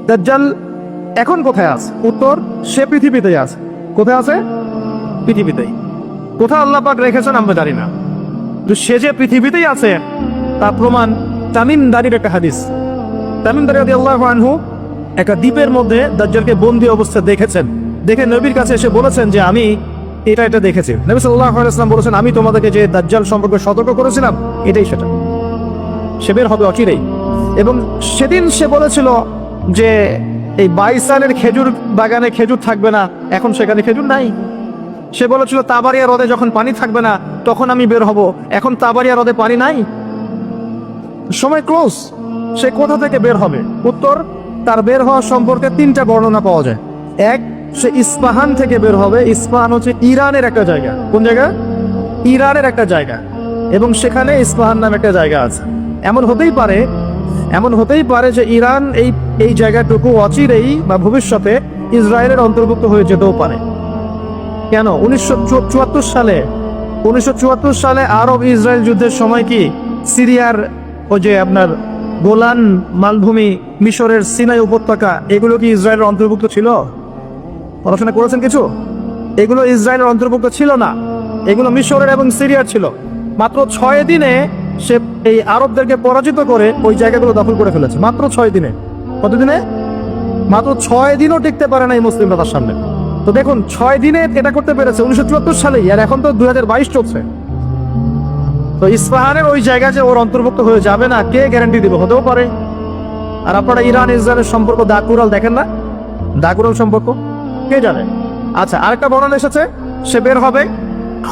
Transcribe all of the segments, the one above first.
দাজ্জাল এখন কোথায় আছে? উত্তর, সে পৃথিবীতেই আছে। কোথায় আছে? পৃথিবীতেই। কোথায় আল্লাহ পাক রেখেছেন আমরা জানি না, তো সে যে পৃথিবীতেই আছে তা প্রমাণ তামিম দারির একটা হাদিস। তামিম দারি রাদিয়াল্লাহু আনহু একটা দ্বীপের মধ্যে দাজ্জালকে বন্দী অবস্থায় দেখেছেন। দেখে নবীর কাছে এসে বলেছেন যে আমি এটা দেখেছি। নবী সাল্লাল্লাহু আলাইহি ওয়াসাল্লাম বলেছেন, আমি তোমাদেরকে যে দাজ্জাল সম্পর্কে সতর্ক করেছিলাম এটাই সেটা, সে বের হবে অচিরেই। এবং সেদিন সে বলেছিল যে এই বাইসানের খেজুর বাগানে খেজুর থাকবে না, এখন সেখানে খেজুর নাই। সে বলেছিল তাবারিয়া হ্রদে যখন পানি থাকবে না তখন আমি বের হব, এখন তাবারিয়া হ্রদে পানি নাই, সময় ক্লোজ। সে কোথা থেকে বের হবে? উত্তর, তার বের হওয়া সম্পর্কে তিনটা বর্ণনা পাওয়া যায়। এক, সে ইস্পাহান থেকে বের হবে। ইস্পাহান হচ্ছে ইরানের একটা জায়গা। কোন জায়গা? ইরানের একটা জায়গা, এবং সেখানে ইস্পাহান নামে একটা জায়গা আছে। এমন হতেই পারে যে ইরান এই জায়গাটুকু অচিরেই বা ভবিষ্যতে ইসরায়েলের অন্তর্ভুক্ত হয়ে যেতেও পারে। কেন? 1974 সালে আরব ইসরায়েল যুদ্ধের সময় কি সিরিয়ার ওই যে আপনার গোলান মালভূমি, মিশরের সিনাই উপত্যকা, এগুলো কি ইসরায়েলের অন্তর্ভুক্ত ছিল? পড়াশোনা করেছেন কিছু? এগুলো ইসরায়েলের অন্তর্ভুক্ত ছিল না, এগুলো মিশরের এবং সিরিয়ার ছিল। মাত্র 6 দিনে সে এই আরবদেরকে পরাজিত করে ওই জায়গাগুলো দখল করে ফেলেছে। মাত্র 6 দিনে। কতদিনে? মাত্র 6 দিনও টিকতে পারে না এই মুসলিমরা তার সামনে। তো দেখুন, 6 দিনে এটা করতে পেরেছে 1974 সালেই, আর এখন তো 2022 চলছে। তো ইস্পাহানের ওই জায়গা যে ওর অন্তর্ভুক্ত হয়ে যাবে না, কে গ্যারান্টি দিবে? হতেও পারে। আর আপনারা ইরান ইসরায়েলের সম্পর্ক দাকুরাল দেখেন না? দাকুরাল সম্পর্ক কে জানে? আচ্ছা, আরেকটা বর্ণনা এসেছে সে বের হবে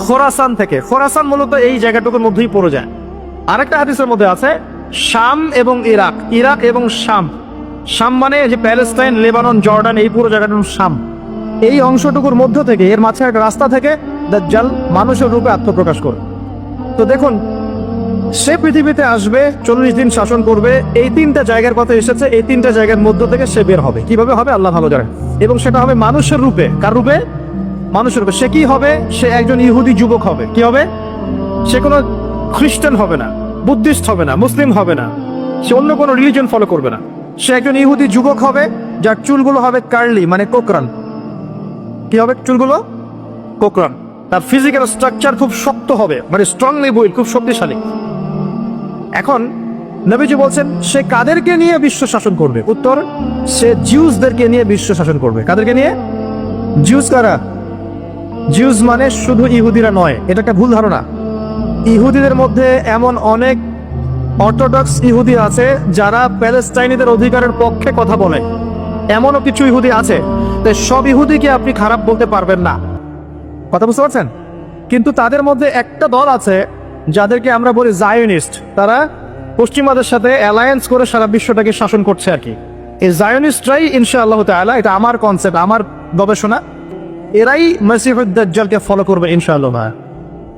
খোরাসান থেকে। খোরাসান মূলত এই জায়গাটুকুর মধ্যেই পড়ে যায়। আরেকটা হাদিসের মধ্যে আছে শাম এবং ইরাক, ইরাক এবং শাম। শাম মানে যে প্যালেস্টাইন, লেবানন, জর্ডান, এই পুরো জায়গাটার শাম। এই অংশটুকুর মধ্য থেকে, এর মাঝে একটা রাস্তা থেকে দাজ্জাল মানুষের রূপে আত্মপ্রকাশ করে। তো দেখুন, সে পৃথিবীতে আসবে, 40 দিন শাসন করবে। এই 3টা জায়গার কথা এসেছে, এই 3টা জায়গার মধ্য থেকে সে বের হবে। কিভাবে হবে আল্লাহ ভালো জানেন। এবং সেটা হবে মানুষের রূপে। কার রূপে? মানুষের রূপে। সে কি হবে? সে একজন ইহুদি যুবক হবে। কি হবে? সে কোনো খ্রিস্টান হবে না, বুদ্ধিস্ট হবে না, মুসলিম হবে না, সে অন্য কোনো রিলিজন ফলো করবে না। সে একজন ইহুদি যুবক হবে, যার চুলগুলো হবে কার্লি, মানে কোকরান। কি হবে? চুলগুলো কোকরান। তার ফিজিক্যাল স্ট্রাকচার খুব শক্ত হবে, মানে স্ট্রংলি বিল্ড, খুব শক্তিশালী। এখন নবীজি বলছেন সে কাদেরকে নিয়ে বিশ্ব শাসন করবে? উত্তর, সে জিউসদেরকে নিয়ে বিশ্ব শাসন করবে। কাদেরকে নিয়ে? জিউস কারা? জিউস মানে শুধু ইহুদিরা নয়, এটা একটা ভুল ধারণা। ইহুদিদের মধ্যে এমন অনেক অর্থোডক্স ইহুদি আছে যারা প্যালেস্টাইনিদের অধিকারের পক্ষে কথা বলে, এমনও কিছু ইহুদি আছে। তাই সব ইহুদিকে আপনি খারাপ বলতে পারবেন না। কথা বুঝতে পারছেন? কিন্তু তাদের মধ্যে একটা দল আছে যাদেরকে আমরা বলি জায়োনিস্ট। তারা পশ্চিমাদের সাথে অ্যালায়েন্স করে সারা বিশ্বটাকে শাসন করছে আর কি। এই জায়োনিস্টরাই ইনশাআল্লাহ তাআলা, এটা আমার কনসেপ্ট, আমার গবেষণা, এরাই মসিহুদ দাজ্জালকে ফলো করবে ইনশাআল্লাহ,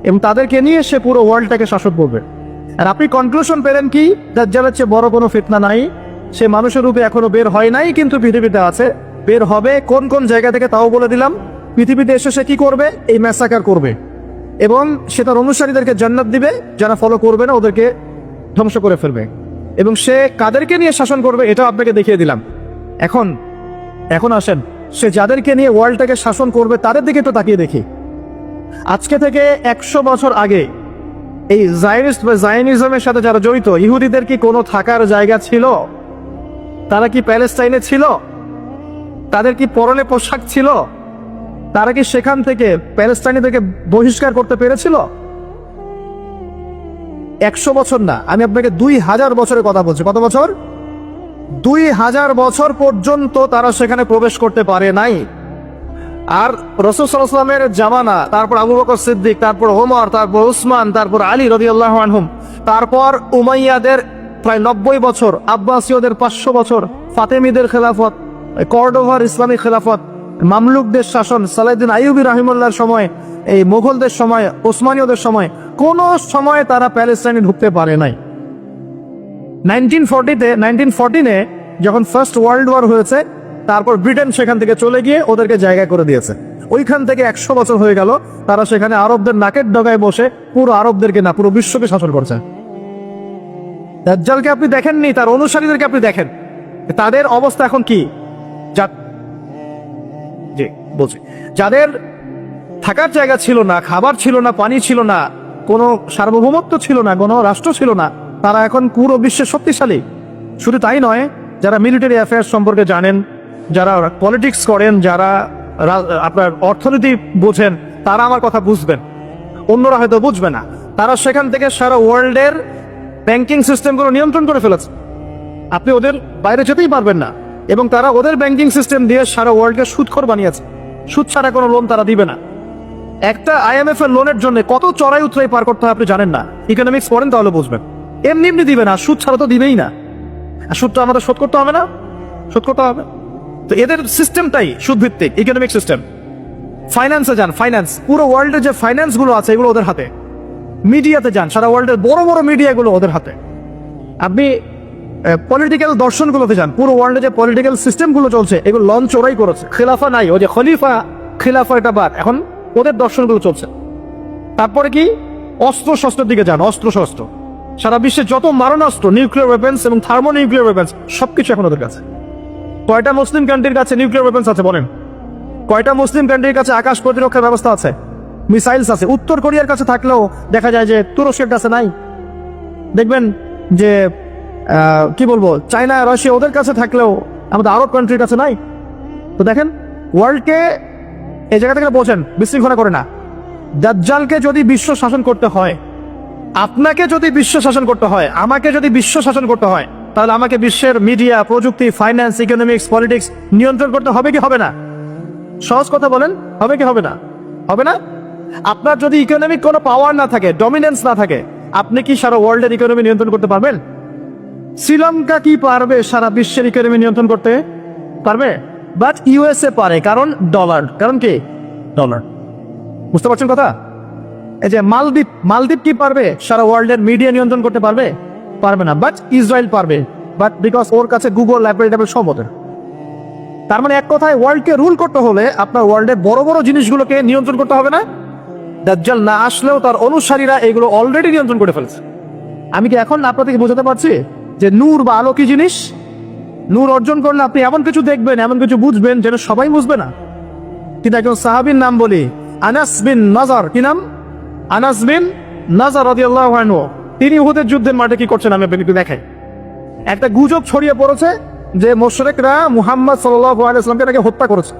এবং তাদেরকে নিয়ে সে পুরো ওয়ার্ল্ডটাকে শাসন করবে। আর আপনি কনক্লুশন পেলেন কি? দাজ্জালের চেয়ে বড় কোনো ফিতনা নাই। সে মানুষের রূপে এখনো বের হয় নাই, কিন্তু পৃথিবীতে আছে, বের হবে। কোন কোন জায়গা থেকে তাও বলে দিলাম। পৃথিবীতে এসে সে কি করবে? এই ম্যাসাকার করবে, এবং সে তার অনুসারীদেরকে জান্নাত দিবে, যারা ফলো করবে না ওদেরকে ধ্বংস করে ফেলবে। এবং সে কাদেরকে নিয়ে শাসন করবে এটাও আপনাকে দেখিয়ে দিলাম। এখন আসেন, সে যাদেরকে নিয়ে ওয়ার্ল্ডটাকে শাসন করবে তাদের দিকে তো তাকিয়ে দেখি। আজকে থেকে 100 বছর আগে এই জায়নিস্ট বা জায়নিজমের সাথে যারা জড়িত, ইহুদিদের কি কোনো থাকার জায়গা ছিল? তারা কি প্যালেস্টাইনে ছিল? তাদের কি পরনে পোশাক ছিল? তারা কি সেখান থেকে প্যালেস্টাইনিদেরকে বহিষ্কার করতে পেরেছিল? 100 বছর না, আমি আপনাকে 2000 বছরের কথা বলছি। কত বছর? 2000 বছর পর্যন্ত তারা সেখানে প্রবেশ করতে পারে নাই। আর রাসূল সাল্লাল্লাহু আলাইহি ওয়াসাল্লামের জামানা, তারপর আবু বকর সিদ্দিক, তারপর ওমর, তারপর উসমান, তারপর আলী রাদিয়াল্লাহু আনহুম, তারপর উমাইয়াদের প্রায় 90 বছর, আব্বাসীয়দের 500 বছর, ফাতেমিদের খেলাফত, কর্ডোভার ইসলামিক খেলাফত, মামলুকদের শাসন, সালাউদ্দিন আইয়ুবী রাহিমাহুল্লাহর সময়, এই মুঘলদের সময়, ওসমানীয়দের সময়, কোন সময় তারা প্যালেস্টাইনে ঢুকতে পারে নাই। 1914-এ যখন ফার্স্ট ওয়ার্ল্ড ওয়ার হয়েছে, তারপর ব্রিটেন সেখান থেকে চলে গিয়ে ওদেরকে জায়গা করে দিয়েছে। ওইখান থেকে 100 বছর হয়ে গেল তারা সেখানে আরবদের নাকের ডগায় বসে পুরো আরবদেরকে না, পুরো বিশ্বকে শাসন করছে। দাজ্জালকে আপনি দেখেননি, তার অনুসারীদেরকে আপনি দেখেন। তাদের অবস্থা এখন কি? জি বলছি, যাদের থাকার জায়গা ছিল না, খাবার ছিল না, পানি ছিল না, কোনো সার্বভৌমত্ব ছিল না, কোনো রাষ্ট্র ছিল না, তারা এখন পুরো বিশ্বে শক্তিশালী। শুধু তাই নয়, যারা মিলিটারি অ্যাফেয়ার্স সম্পর্কে জানেন, যারা পলিটিক্স করেন, যারা আপনার অর্থনীতি বোঝেন, তারা আমার কথা বুঝবেন, অন্যরা হয়তো বুঝবে না। তারা সেখান থেকে সারা ওয়ার্ল্ডের ব্যাংকিং সিস্টেমগুলো নিয়ন্ত্রণ করে ফেলেছে। আপনি ওদের বাইরে যেতেই পারবেন না, এবং তারা ওদের ব্যাংকিং সিস্টেম দিয়ে সারা ওয়ার্ল্ডকে সুদখোর বানিয়েছে। সুদ ছাড়া কোনো লোন তারা দিবে না। একটা IMF এর লোনের জন্য কত চড়াই উতরাই পার করতে হয় আপনি জানেন না। ইকোনমিক্স পড়েন তাহলে বুঝবেন। এমনি এমনি দিবে না, সুদ ছাড়া তো দিবেই না। আর সুদটা আমাদের শোধ করতে হবে না, শোধ করতে হবে। তো এদের সিস্টেমটাই সুদ ভিত্তিক ইকোনমিক সিস্টেম। ফাইন্যান্সে যান, ফাইন্যান্স, পুরো ওয়ার্ল্ডের যে ফাইন্যান্স গুলো আছে এগুলো ওদের হাতে। মিডিয়াতে যান, সারা ওয়ার্ল্ডের বড় বড় মিডিয়াগুলো ওদের হাতে। আপনি পলিটিক্যাল দর্শনগুলোতে যান, পুরো ওয়ার্ল্ডে যে পলিটিক্যাল সিস্টেমগুলো চলছে এগুলো লঞ্চ ওরাই করেছে। খেলাফা নাই, ওই যে খলিফা খিলাফা এটা বাদ, এখন ওদের দর্শনগুলো চলছে। তারপরে কি, অস্ত্র শস্ত্রের দিকে যান, অস্ত্র শস্ত্র, সারা বিশ্বে যত মারণাস্ত্র, নিউক্লিয়ার ওয়েপেন্স এবং থার্মো নিউক্লিয়ার ওয়েপেন্স সবকিছু এখন ওদের কাছে। কয়টা মুসলিম কান্ট্রির কাছে নিউক্লিয়ার ওয়েপেন্স আছে বলেন? কয়টা মুসলিম কান্ট্রির কাছে আকাশ প্রতিরক্ষার ব্যবস্থা আছে, মিসাইলস আছে? উত্তর কোরিয়ার কাছে থাকলেও দেখা যায় যে তুরস্কের কাছে নাই। দেখবেন যে কি বলবো, চায়না, রাশিয়া ওদের কাছে থাকলেও আমাদের আরব কান্ট্রির কাছে নাই। তো দেখেন, ওয়ার্ল্ডকে এই জায়গা থেকে বোঝেন, বিশৃঙ্খলা করে না। দাজ্জালকে যদি বিশ্ব শাসন করতে হয়, আপনাকে যদি বিশ্ব শাসন করতে হয়, আমাকে যদি বিশ্ব শাসন করতে হয়, তাহলে আমাকে বিশ্বের মিডিয়া, প্রযুক্তি, ফাইন্যান্স, ইকোনমিক্স, পলিটিক্স নিয়ন্ত্রণ করতে হবে কি হবে না? সহজ কথা বলেন, হবে কি হবে না? হবে না? আপনার যদি ইকোনমিক কোনো পাওয়ার না থাকে, ডমিনেন্স না থাকে, আপনি কি সারা ওয়ার্ল্ডের ইকোনমি নিয়ন্ত্রণ করতে পারবেন? শ্রীলঙ্কা কি পারবে সারা বিশ্বের ইকোনমি নিয়ন্ত্রণ করতে? পারবে? বাট USA পারে, কারণ ডলার। কারণ কি? ডলার। বুঝতে পারছেন কথা? এই যে মালদ্বীপ কি পারবে সারা ওয়ার্ল্ডের মিডিয়া নিয়ন্ত্রণ করতে পারবে? পারবে না। বাট ইসরায়েল পারবে, বাট বিকজ ওর কাছে গুগল, অ্যাপল সব ওদের। তার মানে এক কথায়, ওয়ার্ল্ডকে রুল করতে হলে আপনার ওয়ার্ল্ডের বড় বড় জিনিসগুলোকে নিয়ন্ত্রণ করতে হবে না? দাজ্জাল না আসলেও তার অনুসারীরা এগুলো অলরেডি নিয়ন্ত্রণ করে ফেলছে। আমি কি এখন আপনাদেরকে বোঝাতে পারছি যে নূর বা আলো কি জিনিস? নূর অর্জন করলে আপনি এমন কিছু দেখবেন, এমন কিছু বুঝবেন যেটা সবাই বুঝবে না। কিন্তু একজন সাহাবীর নাম বলি, আনাস বিন নাজার। কি নাম? আনাস বিন নাজার রাদিয়াল্লাহু আনহু। তিনি উহুদের যুদ্ধের মাঠে কি করছেন আমি আপনাকে দেখাই। একটা গুজব ছড়িয়ে পড়েছে যে মুশরিকরা মুহাম্মদ সাল্লাল্লাহু আলাইহি ওয়াসাল্লামকে নাকি হত্যা করেছে।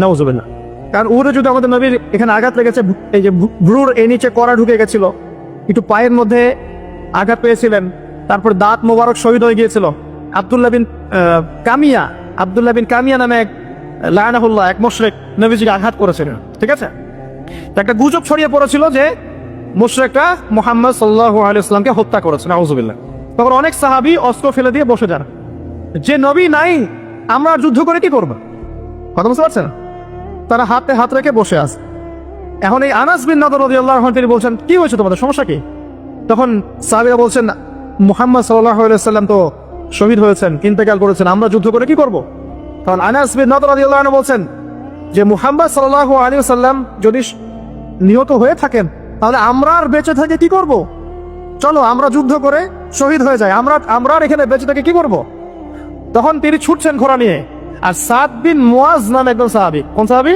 নাউজুবিল্লাহ। কারণ উহুদে যুদ্ধে আমাদের নবীর এখানে আঘাত লেগেছে, এই যে ভ্রুর এই নিচে কড়া ঢুকে গেছিল, একটু পায়ের মধ্যে আঘাত পেয়েছিলেন, তারপর দাঁত মোবারক শহীদ হয়ে গিয়েছিল। আব্দুল্লাহ বিন কামিয়া নামে এক লায়নাহুল্লাহ, এক মুশরিক নবীজিকে আঘাত করেছিলেন। ঠিক আছে, একটা গুজব ছড়িয়ে পড়েছিল যে মুশরিকরা মুহাম্মদ সাল্লাল্লাহু আলাইহি ওয়াসাল্লামকে হত্যা করেছে। নাউজুবিল্লাহ। তখন অনেক সাহাবী অস্ত্র ফেলে দিয়ে বসে যান, যে নবী নাই, আমরা যুদ্ধ করে কি করব? কথা বুঝতে পারছেন? তারা হাতে হাত রেখে বসে আছে। এখন এই আনাস বিন নাদর রাদিয়াল্লাহু আনহু তিনি বলছেন, কি হয়েছে তোমাদের, সমস্যা কি? তখন সাহাবীরা বলছেন, মুহাম্মদ সাল্লাল্লাহু আলাইহি ওয়াসাল্লাম তো শহীদ হয়েছেন, ইন্তেকাল করেছেন, আমরা যুদ্ধ করে কি করব? তখন আনাস বিন নাদর রাদিয়াল্লাহু আনহু বলছেন যে মুহাম্মদ সাল্লাল্লাহু আলাইহি ওয়াসাল্লাম যদি নিহত হয়ে থাকেন, তাহলে আমরা আর বেঁচে থেকে কি করব? চলো আমরা যুদ্ধ করে শহীদ হয়ে যাই, আমরা এখানে বেঁচে থেকে কি করব? তখন তিনি ছুটছেন ঘোড়া নিয়ে। আর সাদ বিন মুয়াজ নামে একজন সাহাবী। কোন সাহাবী?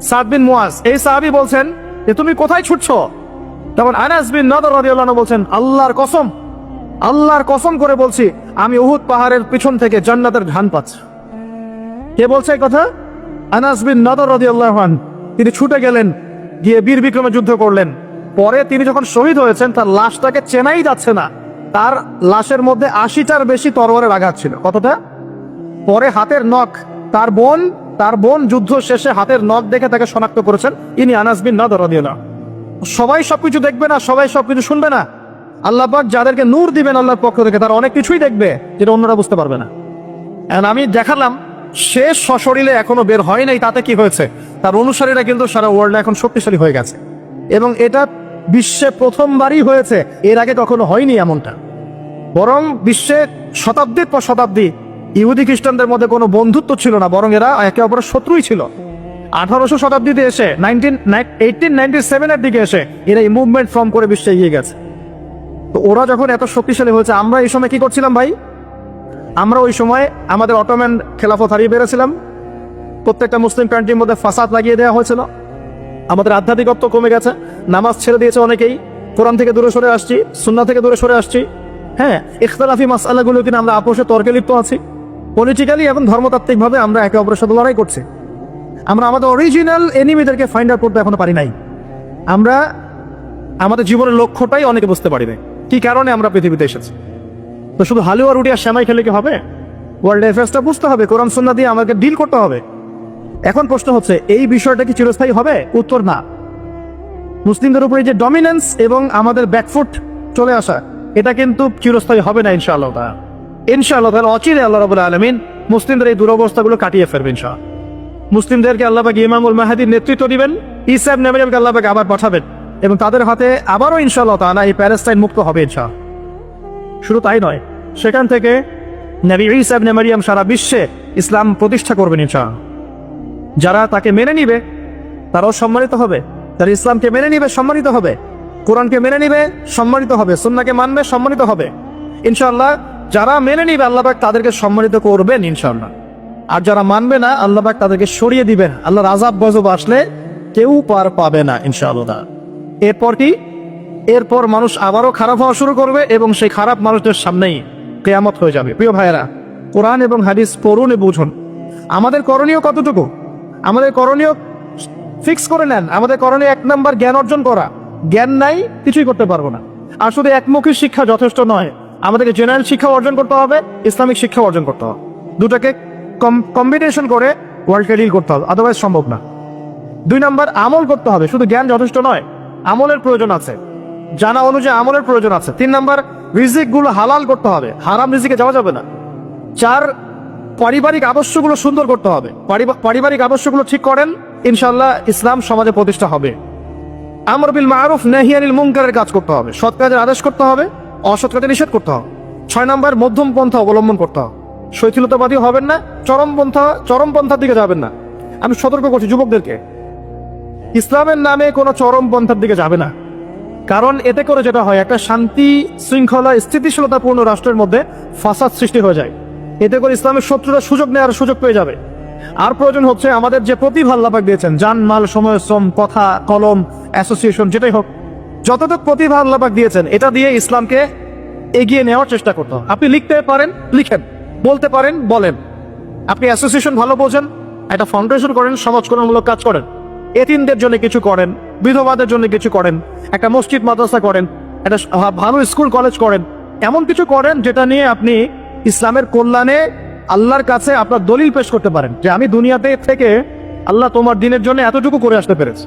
সাদ বিন মুয়াজ। এই সাহাবী বলছেন যে তুমি কোথায় ছুটছো? তখন আনাস বিন নাদর রাদিয়াল্লাহু আনহু বলছেন, আল্লাহর কসম করে বলছি, আমি উহুদ পাহাড়ের পিছন থেকে জান্নাতের ঘ্রাণ পাচ্ছি। কে বলছে এই কথা? আনাস বিন নাদর রাদিয়াল্লাহু আনহু। তিনি ছুটে গেলেন, গিয়ে বীর বিক্রমে যুদ্ধ করলেন। পরে তিনি যখন শহীদ হয়েছেন, তার লাশটাকে চেনাই যাচ্ছে না। তার লাশের মধ্যে 80টার বেশি তরবারের আঘাত ছিল। কতটা? পরে হাতের নখ, তার বোন যুদ্ধ শেষে হাতের নখ দেখে তাকে শনাক্ত করেছেন, ইনি আনাস বিন নাদর রাদিয়াল্লাহু আনহু। সবাই সবকিছু দেখবে না, সবাই সবকিছু শুনবে না। আল্লাহ পাক যাদেরকে নূর দিবেন আল্লাহর পক্ষ থেকে, তারা অনেক কিছুই দেখবে যেটা অন্যরা বুঝতে পারবে না। আমি দেখালাম, শেষ সশরীরে এখনো বের হয় নাই, তাতে কি হয়েছে? তার অনুসারীরা কিন্তু সারা ওয়ার্ল্ডে এখন শক্তিশালী হয়ে গেছে, এবং এটা বিশ্বে প্রথমবারই হয়েছে। এর আগে কখনো হয়নি এমনটা। বরং বিশ্বে শতাব্দীর পর শতাব্দী ইহুদি খ্রিস্টানদের মধ্যে কোনো বন্ধুত্ব ছিল না, বরং এরা একে অপরের শত্রুই ছিল। 1800 শতাব্দীতে এসে 1897 এর দিকে এসে এরা এই মুভমেন্ট ফর্ম করে বিশ্বে এগিয়ে গেছে। তো ওরা যখন এত শক্তিশালী হয়েছে, আমরা এই সময় কি করছিলাম ভাই? আমরা ওই সময় আমাদের অটোম্যান খেলাফত হারিয়ে বেড়েছিলাম, প্রত্যেকটা মুসলিম কান্ট্রির মধ্যে ফাসাদ লাগিয়ে দেওয়া হয়েছিল, আমাদের আধ্যাত্মিকত্ব কমে গেছে, নামাজ ছেড়ে দিয়েছে অনেকেই, কোরআন থেকে দূরে সরে আসছি, সুন্নাহ থেকে দূরে সরে আসছি। হ্যাঁ, ইখতিলাফি মাসআলাগুলো কিনা আমরা আপোষে তর্কে লিপ্ত আছি, পলিটিক্যালি এবং ধর্মতাত্ত্বিকভাবে আমরা একে অপরের সাথে লড়াই করছি। আমরা আমাদের অরিজিনাল এনিমিদেরকে ফাইন্ড আউট করতে এখনো পারি নাই। আমরা আমাদের জীবনের লক্ষ্যটাই অনেকে বুঝতে পারি নাই, কি কারণে আমরা পৃথিবীতে এসেছি। তো শুধু হালুয়া রুটি আর শ্যামাই খেলে কি হবে? ওয়ার্ল্ড অ্যাফেয়ার্সটা বুঝতে হবে, কোরআন সুন্নাহ দিয়ে আমাকে ডিল করতে হবে। এখন প্রশ্ন হচ্ছে, এই বিষয়টা কি চিরস্থায়ী হবে? উত্তর না। মুসলিমদের উপরে যে ডমিনেন্স এবং আমাদের ব্যাকফুট চলে আসা, এটা কিন্তু চিরস্থায়ী হবে না ইনশাআল্লাহ। ইনশাআল্লাহ তাআলা অচিরে আল্লাহ রাব্বুল আলামিন মুসলিমদের এই দুরবস্থাগুলো কাটিয়ে ফেলবেন ইনশাআল্লাহ। মুসলিমদেরকে আল্লাহ পাক ইমামুল মাহদীর নেতৃত্ব দিবেন, ঈসা ইবনে মারইয়ামকে আল্লাহ পাক আবার পাঠাবেন এবং তাদের হাতে আবারও ইনশাআল্লাহ তাআলা এই প্যালেস্টাইন মুক্ত হবে ইনশাআল্লাহ। শুধু তাই নয়, সেখান থেকে নবী ঈসা ইবনে মারইয়াম সারা বিশ্বে ইসলাম প্রতিষ্ঠা করবেন ইনশাআল্লাহ। যারা তাকে মেনে নিবে তারাও সম্মানিত হবে, যারা ইসলামকে মেনে নিবে সম্মানিত হবে, কোরআনকে মেনে নিবে সম্মানিত হবে, সুন্নাহকে মানবে সম্মানিত হবে ইনশাআল্লাহ। যারা মেনে নিবে আল্লাহ পাক তাদেরকে সম্মানিত করবেন ইনশাআল্লাহ, আর যারা মানবে না আল্লাহ পাক তাদেরকে সরিয়ে দিবেন। আল্লাহর আযাব গজব আসলে কেউ পার পাবে না ইনশাআল্লাহ। এরপর কি? এরপর মানুষ আবারও খারাপ হওয়া শুরু করবে এবং সেই খারাপ মানুষদের সামনেই কিয়ামত হয়ে যাবে। প্রিয় ভাইয়েরা, কোরআন এবং হাদিস পড়ুন এবং বুঝুন। আমাদের করণীয় কতটুকু? আমাদের করণীয় ফিক্স করে নেন। আমাদের করণীয় 1 নাম্বার জ্ঞান অর্জন করা। জ্ঞান নাই, কিছুই করতে পারবো না। আর শুধু একমুখী শিক্ষা যথেষ্ট নয়, আমাদেরকে জেনারেল শিক্ষা অর্জন করতে হবে, ইসলামিক শিক্ষা অর্জন করতে হবে। দুটাকে কম্বিনেশন করে ওয়ার্ল্ডকে ডিল করতে হবে, আদারওয়াইজ সম্ভব না। 2 নাম্বার আমল করতে হবে, শুধু জ্ঞান যথেষ্ট নয়, আমলের প্রয়োজন আছে, জানা অনুযায়ী আমলের প্রয়োজন আছে। 3 নাম্বার রিজিক গুলো হালাল করতে হবে, হারাম রিজিকে যাওয়া যাবে না। 4 পারিবারিক আদর্শগুলো সুন্দর করতে হবে, পারিবারিক আদর্শগুলো ঠিক করেন, ইনশাআল্লাহ ইসলাম সমাজে প্রতিষ্ঠা হবে। আমর বিল মারুফ নাহি আনিল মুনকারের কাজ করতে হবে, সৎ কাজের আদেশ করতে হবে, অসৎ কাজে নিষেধ করতে হবে। 6 নাম্বার মধ্যম পন্থা অবলম্বন করতে হবে, শৈথিলতাবাদী হবেন না, চরমপন্থার দিকে যাবেন না। আমি সতর্ক করছি যুবকদেরকে, ইসলামের নামে কোনো চরমপন্থার দিকে যাবে না। কারণ এতে করে যেটা হয়, একটা শান্তি শৃঙ্খলা স্থিতিশীলতাপূর্ণ রাষ্ট্রের মধ্যে ফাসাদ সৃষ্টি হয়ে যায়। এতে করে ইসলামের শত্রুরা সুযোগ নেওয়ার সুযোগ পেয়ে যাবে। আর প্রয়োজন হচ্ছে আমাদের যে প্রতিভা আল্লাহ পাক দিয়েছেন, জান মাল সময় শ্রম কথা কলম অ্যাসোসিয়েশন যেটাই হোক, যতটুকু প্রতিভা আল্লাহ পাক দিয়েছেন এটা দিয়ে ইসলামকে এগিয়ে নেওয়ার চেষ্টা করতে হবে। আপনি লিখতে পারেন লিখেন, বলতে পারেন বলেন, আপনি অ্যাসোসিয়েশন ভালো বোঝেন, একটা ফাউন্ডেশন করেন, সমাজকল্যাণমূলক কাজ করেন, এতিমদের জন্য কিছু করেন, বিধবাদের জন্য কিছু করেন, একটা মসজিদ মাদ্রাসা করেন, একটা ভালো স্কুল কলেজ করেন, এমন কিছু করেন যেটা নিয়ে আপনি ইসলামের কল্যাণে আল্লাহর কাছে আপনার দলিল পেশ করতে পারেন যে আমি দুনিয়াতে থেকে আল্লাহ তোমার দিনের জন্য এতটুকু করে আসতে পেরেছি।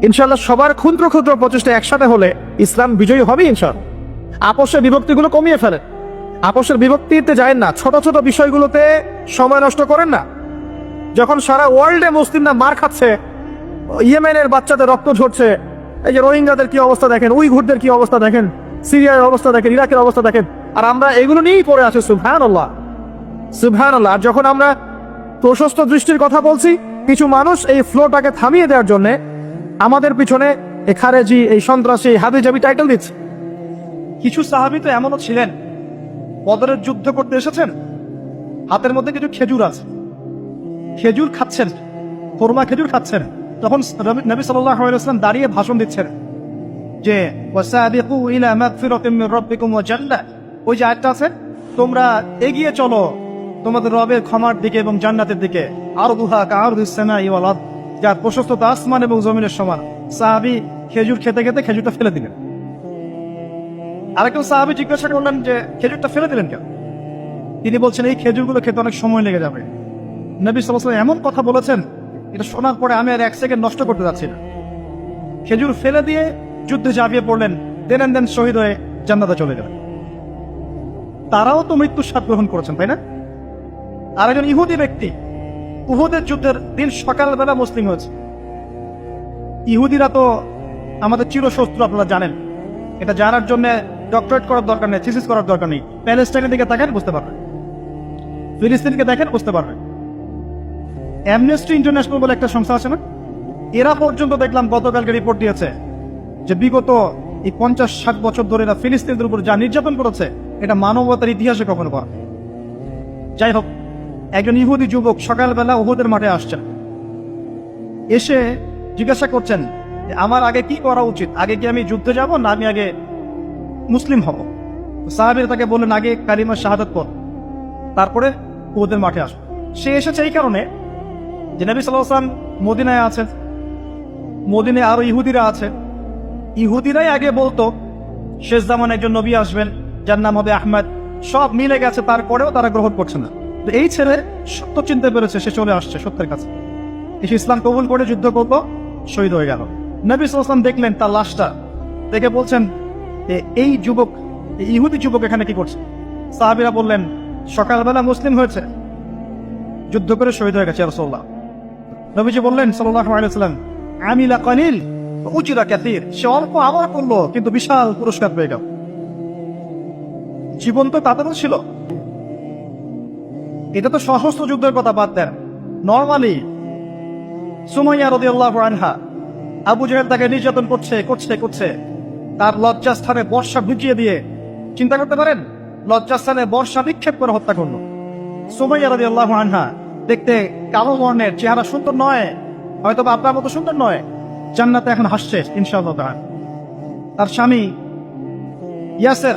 ইনশাআল্লাহ সবার ক্ষুদ্র ক্ষুদ্র প্রচেষ্টা একসাথে হলে ইসলাম বিজয়ী হবে ইনশাআল্লাহ। আপোষের বিভক্তিগুলো কমিয়ে ফেলেন, আপোষের বিভক্তিতে যায় না, ছোট ছোট বিষয়গুলোতে সময় নষ্ট করেন না। যখন সারা ওয়ার্ল্ডে মুসলিমরা মার খাচ্ছে, ইয়েমেনের বাচ্চাদের রক্ত ঝরছে, এই যে রোহিঙ্গাদের কি অবস্থা দেখেন, উইঘুরদের কি অবস্থা দেখেন, সিরিয়ার অবস্থা দেখেন, ইরাকের অবস্থা দেখেন, আর আমরা এগুলো নিয়েই পড়ে আছি। সুবহানাল্লাহ সুবহানাল্লাহ। আর যখন আমরা প্রশস্ত দৃষ্টির কথা বলছি, কিছু মানুষ এই ফ্লোটাকে থামিয়ে দেওয়ার জন্য আমাদের পিছনে এই খারেজি, এই সন্ত্রাসী, হাবিজাবি টাইটেল দিচ্ছে। কিছু সাহাবী তো এমনও ছিলেন, বদরের যুদ্ধ করতে এসেছেন, হাতের মধ্যে কিছু খেজুর আছে, খেজুর খাচ্ছেন, কোরমা খেজুর খাচ্ছেন। তখন নবী সাল্লাল্লাহু আলাইহি ওয়াসাল্লাম দাঁড়িয়ে ভাষণ দিচ্ছেন যে ওয়াসাবিকু ইলা মাগফিরাতিম মির রাব্বিকুম ওয়া জান্নাহ। ওই যে আয়াতটা আছে, তোমরা এগিয়ে চলো তোমাদের রবের ক্ষমার দিকে এবং জান্নাতের দিকে, আরদুহা কাআরদিস সামাই ওয়াল আরদ, যার প্রশস্ততা আসমান এবং জমিনের সমান। সাহাবী খেজুর খেতে খেতে খেজুরটা ফেলে দিলেন। আরেকজন সাহাবী জিজ্ঞাসা করলেন যে খেজুরটা ফেলে দিলেন কেন? তিনি বলছেন এই খেজুরগুলো খেতে অনেক সময় লেগে যাবে। নবী সাল্লাল্লাহু আলাইহি ওয়াসাল্লাম এমন কথা বলেছেন, এটা শোনার পরে আমি আর 1 সেকেন্ড নষ্ট করতে যাচ্ছি না। খেজুর ফেলে দিয়ে যুদ্ধে ঝাঁপিয়ে পড়লেন, দেন শহীদ হয়ে জান্নাতে চলে গেলেন। তারাও তো মৃত্যুর স্বাদ গ্রহণ করেছেন, তাই না? আর একজন ইহুদি ব্যক্তি উহুদের যুদ্ধের দিন সকালবেলা মুসলিম হয়েছে। ইহুদিরা তো আমাদের চিরশত্রু, আপনারা জানেন। এটা জানার জন্য ডক্টরেট করার দরকার নেই, থিসিস করার দরকার নেই। প্যালেস্টাইনের দিকে তাকান বুঝতে পারবেন, ফিলিস্তিনকে দেখেন বুঝতে পারবেন। অ্যামনেস্টি ইন্টারন্যাশনাল বলে একটা সংস্থা আছে না, এরা পর্যন্ত দেখলাম গতকালকে রিপোর্ট দিয়েছে যে বিগত এই 50-60 বছর ধরে এরা ফিলিস্তিনদের উপর যা নির্যাতন করেছে, এটা মানবতার ইতিহাসে কখনো করা। যাই হোক, একজন ইহুদি যুবক সকালবেলা উহুদের মাঠে আসছেন, এসে জিজ্ঞাসা করছেন আমার আগে কি করা উচিত, আগে কি আমি যুদ্ধে যাব না আমি আগে মুসলিম হব? সাহাবীরা তাকে বললেন আগে কালিমা শাহাদাত পড়, তারপরে উহুদের মাঠে আসো। সে এসেছে এই কারণে যে নবী সাল্লাল্লাহু আলাইহি ওয়াসাল্লাম মদিনায় আছেন, মদিনায় আরো ইহুদিরা আছে, ইহুদিরাই আগে বলতো শেষ জামানে একজন নবী আসবেন যার নাম হবে আহমদ, সব মিলে গেছে, তারপরেও তারা গ্রহণ করছে না। তো এই ছেলে সত্য চিনতে পেরেছে, সে চলে আসছে সত্যের কাছে, এসে ইসলাম কবুল করে যুদ্ধ করলো, শহীদ হয়ে গেল। নবী সাল্লাল্লাহু আলাইহি ওয়াসাল্লাম দেখলেন তার লাশটা, দেখে বলছেন এই যুবক, এই ইহুদি যুবক এখানে কি করছে? সাহাবীরা বললেন সকালবেলা মুসলিম হয়েছে, যুদ্ধ করে শহীদ হয়ে গেছে রাসূলুল্লাহ। নবীজি বললেন সাল্লাল্লাহু আলাইহি ওয়াসাল্লাম আমিলা কালিল উজরা কাসীর, সে অল্প আমল করলো কিন্তু বিশাল পুরস্কার পেয়ে গেল। জীবন তো তাদেরও ছিল। এটা তো সশস্ত্র যুদ্ধের কথা বাদ দেন, নরমালি সুমাইয়া রাদিয়াল্লাহু আনহা, আবু জাহেল তাকে নির্যাতন করছে করছে করছে, তার লজ্জাস্থানে বর্ষা ঢুকিয়ে দিয়ে, চিন্তা করতে পারেন, লজ্জাস্থানে বর্ষা নিক্ষেপ করে হত্যা করলো। সুমাইয়া রাদিয়াল্লাহু আনহা দেখতে কালো বর্ণের, চেহারা সুন্দর নয়, হয়তো বা আপনার মতো সুন্দর নয়, জান্নাতে এখন হাসছে ইনশাআল্লাহ তাআলা। তার স্বামী ইয়াসের,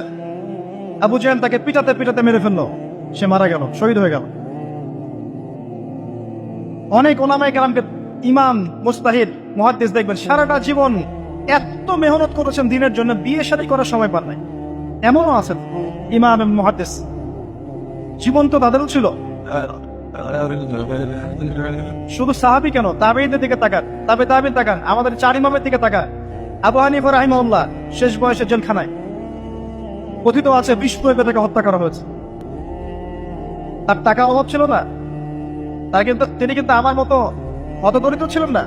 আবু জাহেল তাকে পিটাতে পিটাতে মেরে ফেললো, সে মারা গেল, শহীদ হয়ে গেল। অনেক ওলামায়ে কেরামকে, ইমাম, মুজতাহিদ, মুহাদ্দিস দেখবেন সারাটা জীবন এত মেহনত করেছেন দিনের জন্য, বিয়ে শাদী করার সময় পান নাই, এমনও আছেন ইমাম এবং মুহাদ্দিস। জীবন তো তাদেরও ছিল। শুধু সাহাবী কেন, তাবেঈদের দিকে তাকান, তাবেঈন তাকান, আমাদের চার ইমামের দিকে তাকান। আবু হানিফা রাহিমাহুল্লাহ শেষ বয়সে জেলখানায়, কথিত আছে বিষ প্রয়োগে তাকে হত্যা করা হয়েছে। তার টাকা অভাব ছিল না, তিনি কিন্তু আমার মতো হতদরিদ্র ছিলেন না।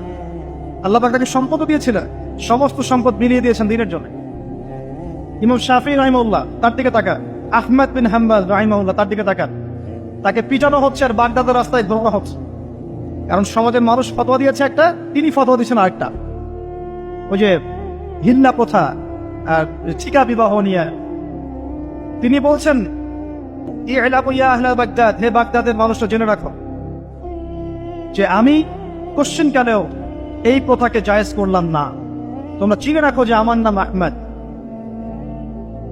আল্লাহ পাক তাকে সম্পদও দিয়েছিলেন, সমস্ত সম্পদ মিলিয়ে দিয়েছেন দিনের জন্য। ইমাম শাফিঈ রাহিমাহুল্লাহ, তার দিকে তাকান। আহমদ বিন হাম্বল রাহিমাহুল্লাহ, তার দিকে তাকান। তাকে পিটানো হচ্ছে আর বাগদাদের রাস্তায় ধরা হচ্ছে, কারণ সমাজের মানুষ ফতোয়া দিয়েছে একটা, তিনি ফতোয়া দিয়েছেন আরেকটা। ওই যে হিল্লা প্রথা আর ঠিকা বিবাহ নিয়ে তিনি বলছেন ই'লামু ইয়া আহলা বাগদাদ, হে বাগদাদের মানুষরা জেনে রাখো যে আমি কোশ্চেন কেনেও এই প্রথাকে জায়েজ করলাম না, তোমরা চিনে রাখো যে আমার নাম আহমদ।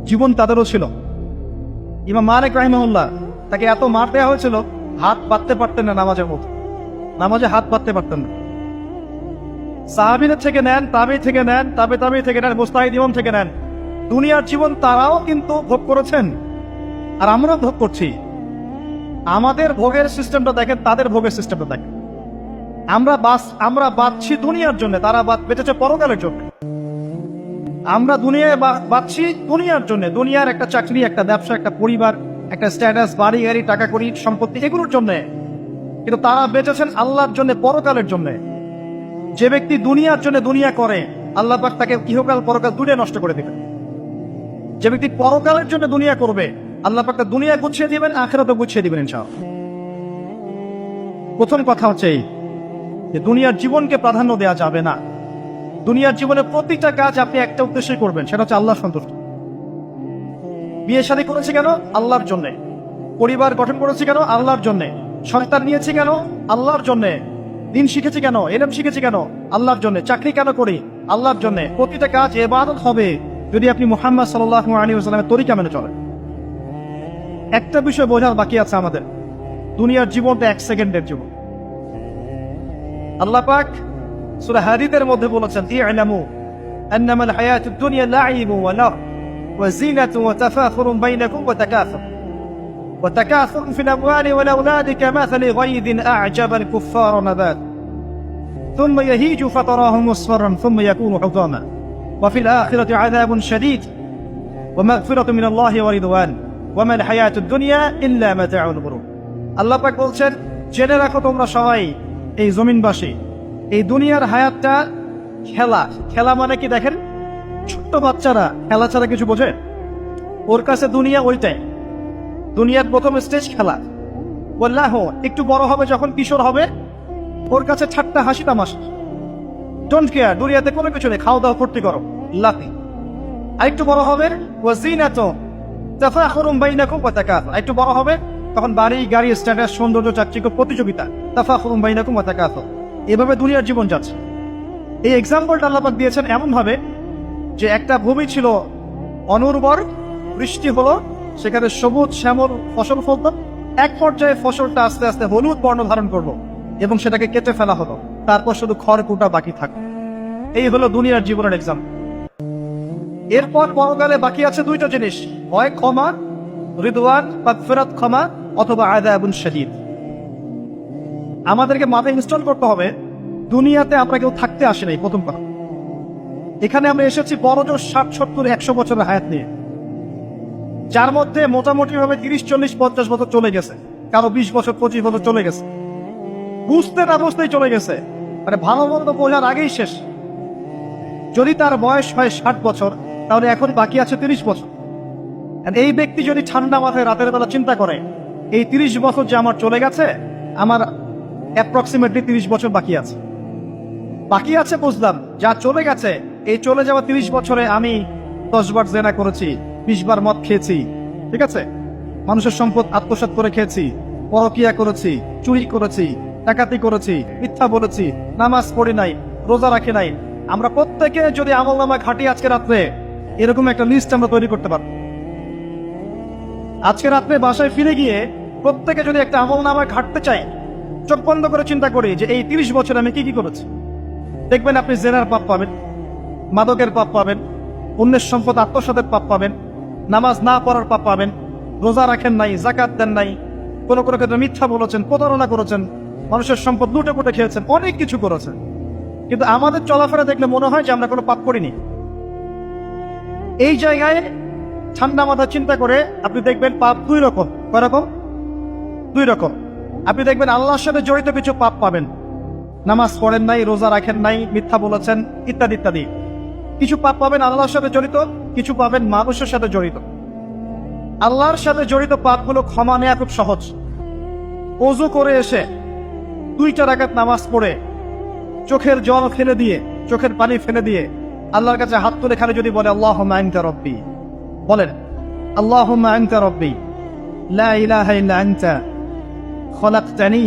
জীবন তাদেরও ছিল। ইমাম মালিক রাহিমাহুল্লাহ, তাকে এত মার দেওয়া হয়েছিল, হাত পাততে পারতেন না নামাজের মতো, নামাজে হাত পাততে পারতেন না। সাহাবীদের থেকে নেন, তাবেঈ থেকে নেন, তাবেঈ থেকে নেন, মুজতাহিদ ইমাম থেকে নেন, দুনিয়ার জীবন তারাও কিন্তু ভোগ করেছেন, আর আমরা ভোগ করছি। আমাদের ভোগের সিস্টেমটা দেখেন, তাদের ভোগের সিস্টেমটা দেখেন। আমরা বাঁচছি দুনিয়ার জন্য, তারা বেঁচেছে পরকালের জন্য। আমরা দুনিয়ায় বাঁচছি দুনিয়ার জন্য, দুনিয়ার একটা চাকরি, একটা ব্যবসা, একটা পরিবার, একটা স্ট্যাটাস, বাড়ি গাড়ি, টাকা কড়ি, সম্পত্তি, এগুলোর জন্য। কিন্তু তারা বেঁচেছেন আল্লাহর জন্য, পরকালের জন্য। যে ব্যক্তি দুনিয়ার জন্য দুনিয়া করে, আল্লাহ পাক তাকে ইহকাল পরকাল দুনিয়া নষ্ট করে দিবেন। যে ব্যক্তি পরকালের জন্য দুনিয়া করবে, আল্লাহ পাক তার দুনিয়া গুছিয়ে দিবেন, আখিরাতও গুছিয়ে দিবেন ইনশাআল্লাহ। প্রথম কথা হচ্ছে এই যে দুনিয়ার জীবনকে প্রাধান্য দেওয়া যাবে না। দুনিয়ার জীবনে প্রতিটা কাজ আপনি একটা উদ্দেশ্যে করবেন, সেটা হচ্ছে আল্লাহর সন্তুষ্ট। বিয়ে শাদী করেছি কেন? আল্লাহর জন্য। পরিবার গঠন করেছি কেন? আল্লাহর জন্য। সন্তান নিয়েছি কেন? আল্লাহর জন্য। দিন শিখেছি কেন? ইলম শিখেছি কেন? আল্লাহর জন্য। চাকরি কেন করি? আল্লাহর জন্য। প্রতিটা কাজ ইবাদত হবে যদি আপনি মুহাম্মদ সাল্লাল্লাহু আলাইহি ওয়াসাল্লামের তরিকা মেনে চলেন। একটা বিষয় বোঝার বাকি আছে আমাদের, দুনিয়ার জীবনটা 1 সেকেন্ডের জীবন। আল্লাহ পাক সূরা হাদীদের মধ্যে বলেছেন ই'লামু আন্নামাল হায়াতুদ দুনিয়া লা'iবun ওয়া লাহব ওয়া জিনাতুন ওয়া তাফাখুরুন বাইনাকুম ওয়া তাকাসুরুন ফিল আমওয়ালি ওয়াল আওলাদি কামাসালি গায়দিন আ'জাবাল কুফফারা নাবাত থুম্মা ইয়াহিজু ফাতারাহু মুসফাররান থুম্মা ইয়াকুনু হুতামা ওয়া ফিল আখিরাতি আযাবুন শাদীদ ওয়া মাগফিরাতুন মিনাল্লাহি ওয়া রিদওয়ান ওয়া মাল হায়াতুদ দুনিয়া ইল্লা মাতাউল গুরুর। আল্লাহ পাক বলছেন, জেনে রাখো তোমরা সবাই, এই জমিনবাসী, এই দুনিয়ার হায়াতটা খেলা। খেলা মানে কি দেখেন, ছোট্ট বাচ্চারা খেলা ছাড়া কিছু বোঝে? ওর কাছে দুনিয়া ওইটাই। দুনিয়ার প্রথম স্টেজ খেলা। বললাহ একটু বড় হবে, যখন কিশোর হবে, ওর কাছে ঠাট্টা হাসি তামাশা, ডোন্ট কেয়ার, দুনিয়াতে কোনো কিছু নেই, খাওয়া দাওয়া ফুর্তি করো, লাফি। আর একটু বড় হবে, ওয়াজিনাতুন তাফাখুরুন বাইনাকুম ওয়া তাকাসুর, একটু বড় হবে, তখন বাড়ি গাড়ি স্ট্যাটাস সৌন্দর্য চাকচিক্য প্রতিযোগিতা তাফাখুরুম বাইনাকুম ওয়া তাকাসুর, এভাবে দুনিয়ার জীবন যাচ্ছে। এই এক্সাম্পলটা আল্লাহ পাক দিয়েছেন এমন ভাবে যে একটা ভূমি ছিল অনুর্বর, বৃষ্টি হলো, সেখানে সবুজ শ্যামল ফসল ফলত, এক পর্যায়ে ফসলটা আস্তে আস্তে হলুদ বর্ণ ধারণ করলো এবং সেটাকে কেটে ফেলা হলো, তারপর শুধু খড়কুটা বাকি থাকলো। এই হলো দুনিয়ার জীবনের এক্সাম্পল। এরপর পরকালে বাকি আছে দুইটা জিনিস, হয় ক্ষমা, রিদওয়ান মাগফিরাত ক্ষমা, অথবা আযাবুন শাদীদ। আমাদেরকে মাথায় ইনস্টল করতে হবে দুনিয়াতে আমরা কেউ থাকতে আসি নাই। প্রথম কথা, এখানে আমরা এসেছি বড়জোর 60-70-100 বছরের হায়াত নিয়ে, যার মধ্যে মোটামুটি ভাবে 30-40-50 বছর চলে গেছে, কারো 20 বছর 25 বছর চলে গেছে, বুঝতে না বুঝতেই চলে গেছে, মানে ভালো মন্দ বোঝার আগেই শেষ। যদি তার বয়স হয় 60 বছর, তাহলে এখন বাকি আছে 30 বছর। আর এই ব্যক্তি যদি ঠান্ডা মাথায় রাতের বেলা চিন্তা করে এই 30 বছর যে আমার চলে গেছে, আমার অ্যাপ্রক্সিমেটলি 30 বছর বাকি আছে। বাকি আছে বুঝলাম, যা চলে গেছে, এই চলে যাওয়া 30 বছরে আমি 10 বার জেনা করেছি, 20 বার মদ খেয়েছি, ঠিক আছে, মানুষের সম্পদ আত্মসাৎ করে খেয়েছি, পরকিয়া করেছি, চুরি করেছি, ডাকাতি করেছি, মিথ্যা বলেছি, নামাজ পড়ি নাই, রোজা রাখি নাই। আমরা প্রত্যেকে যদি আমলনামা ঘাটি আজকে রাত্রে, এরকম একটা লিস্ট আমরা তৈরি করতে পারব। আজকে রাত্রে বাসায় ফিরে গিয়ে প্রত্যেকে যদি একটা আমলনামা ঘাটতে চাই, চোখ বন্ধ করে চিন্তা করি যে এই 30 বছর আমি কি কি করেছি, দেখবেন আপনি জেনার পাপ পাবেন, মাদকের পাপ পাবেন, অন্যের সম্পদ আত্মসাতের পাপ পাবেন, নামাজ না পড়ার পাপ পাবেন, রোজা রাখেন নাই, জাকাত দেন নাই, কোনো কোনো ক্ষেত্রে মিথ্যা বলেছেন, প্রতারণা করেছেন, মানুষের সম্পদ লুটে পুটে খেয়েছেন, অনেক কিছু করেছেন। কিন্তু আমাদের চলাফেরা দেখলে মনে হয় যে আমরা কোনো পাপ করিনি। এই জায়গায় ঠান্ডা মাথা চিন্তা করে আপনি দেখবেন পাপ দুই রকম। কয় রকম? দুই রকম। আপনি দেখবেন আল্লাহর সাথে জড়িত কিছু পাপ পাবেন, নামাজ পড়েন নাই, রোজা রাখেন নাই, মিথ্যা বলেছেন, ইত্যাদি ইত্যাদি। কিছু পাপ পাবেন আল্লাহর সাথে জড়িত, কিছু পাবেন মানুষের সাথে জড়িত। আল্লাহর সাথে জড়িত পাপগুলো ক্ষমা নেওয়া খুব সহজ। ওযু করে এসে 2 রাকাত নামাজ পড়ে চোখের জল ফেলে দিয়ে, চোখের পানি ফেলে দিয়ে আল্লাহর কাছে হাত তুলে খালি যদি বলে আল্লাহুম্মা আনতা রাব্বি, বলেন আল্লাহুম্মা আনতা রাব্বি লা ইলাহা ইল্লা আনতা খলাকতানি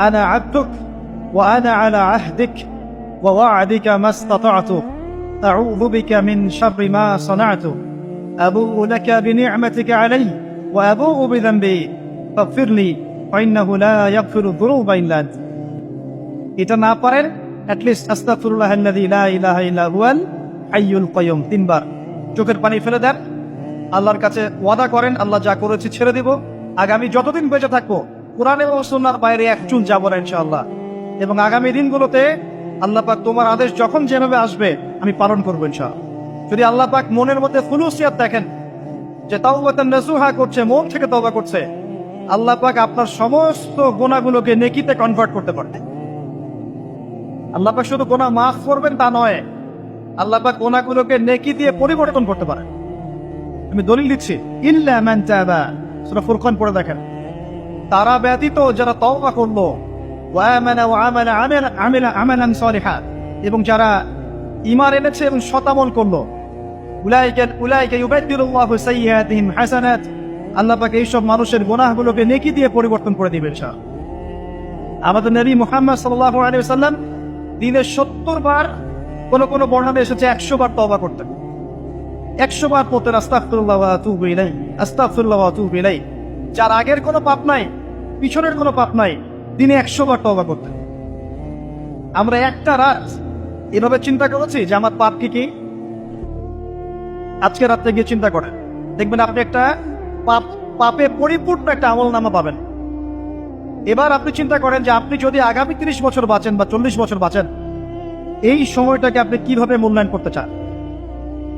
আনা আবদুক ওয়া আনা আলা আহদিক ওয়া ওয়া'দিকা মাসতাতা'তু আউযু বিকা মিন শাররি মা সানা'তু আবুউ লাকা বিনি'মাতিকা আলাইয়া ওয়া আবুউ বিযানবি ফাগফিরলি ফাইন্নাহু লা ইয়াগফিরু যুনুবা ইল্লা আনতা। এটা না পারেন অ্যাটলিস্ট আস্তাগফিরুল্লাহাল্লাযী লা ইলাহা ইল্লা হুয়াল হাইয়ুল কাইয়ুম 3 বার চোখের পানি ফেলে দেন, আল্লাহর কাছে ওয়াদা করেন আল্লাহ যা করেছি ছেড়ে দিব, আগামী যতদিন বেঁচে থাকবো কোরআন এবং সুন্নাহর বাইরে এক চুল যাব না ইনশাআল্লাহ, এবং আগামী দিনগুলোতে আল্লাহ পাক তোমার আদেশ যখন যেভাবে আসবে আমি পালন করবো ইনশাআল্লাহ। যদি আল্লাহ পাক মনের মধ্যে খুলুসিয়াত দেখেন যে তাওবাতান নাসুহা করছে, মন থেকে তওবা করছে, আল্লাহ পাক আপনার সমস্ত গুনাহগুলোকে নেকিতে কনভার্ট করতে পারে। আল্লাহ পাক শুধু গুনাহ মাফ করবেন তা নয়, আল্লাহ পাক গুনাহগুলোকে নেকি দিয়ে পরিবর্তন করতে পারেন। আমি দলিল দিচ্ছি, ইল্লা মান তাবা, সূরা ফুরকান পড়ে দেখেন, তারা ব্যতীত যারা তওবা করলো, ওয়া আমানা ওয়া আমিলা আমালান সালিহা, এবং যারা ঈমান এনেছে এবং সৎ আমল করলো, উলাইকা ইউবাদদিলুল্লাহু সাইয়্যাতিহিম হাসানাত, আল্লাহ পাক এইসব মানুষের গুনাহগুলোকে নেকি দিয়ে পরিবর্তন করে দিবেন ইনশাআল্লাহ। আমাদের নবী মুহাম্মদ সাল্লাল্লাহু আলাইহি ওয়াসাল্লাম দিনে 70 বার, কোন কোন বর্ণনায় এসেছে 100 বার তওবা করতেন। 100 বার পড়তেন আস্তাগফিরুল্লাহ ওয়া আতুবু ইলাইহি, আস্তাগফিরুল্লাহ ওয়া আতুবু ইলাইহি। যার আগের কোনো পাপ নাই, পিছনের কোনো পাপ নাই, দিনে 100 বার তওবা করতেন। আমরা একটা রাত এভাবে চিন্তা করেছি যে আমার পাপ কি কি। আজকে রাতে গিয়ে চিন্তা করেন, দেখবেন আপনি একটা পাপে পরিপূর্ণ একটা আমলনামা পাবেন। এবার আপনি চিন্তা করেন যে আপনি যদি আগামী 30 বছর বাঁচেন বা 40 বছর বাঁচেন, এই সময়টাকে আপনি কিভাবে মূল্যায়ন করতে চান।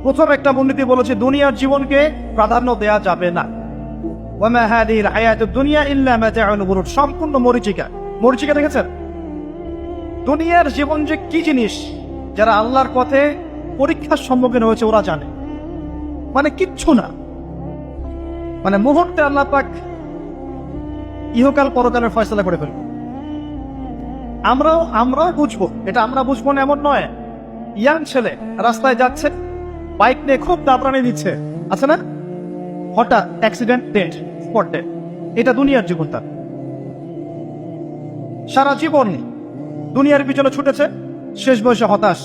প্রথম একটা মূলনীতি বলেছে দুনিয়ার জীবনকে প্রাধান্য দেয়া যাবে না। ওয়া মা হাদিহিল হায়াতুদ দুনিয়া ইল্লা মাতাউল গুরুর, সম্পূর্ণ মরীচিকা। মরীচিকা দেখেছেন? দুনিয়ার জীবন যে কি জিনিস, যারা আল্লাহর পথে পরীক্ষার সম্মুখীন হয়েছে ওরা জানে, মানে কিচ্ছু না, মানে মুহূর্তে আল্লাহ পাক ইহকাল পরকালের ফয়সালা করে ফেলবে। আমরাও বুঝবো, এটা আমরা বুঝবো না এমন নয়। ইয়াং ছেলে রাস্তায় যাচ্ছে, বাইক নিয়ে খুব দাবরানি দিচ্ছে, আছে না, হঠাৎ অ্যাক্সিডেন্ট, ডেড, স্পট ডেড। এটা দুনিয়ার জীবন তার। সারা জীবন দুনিয়ার পিছনে ছুটেছে, শেষ বয়সে হতাশ,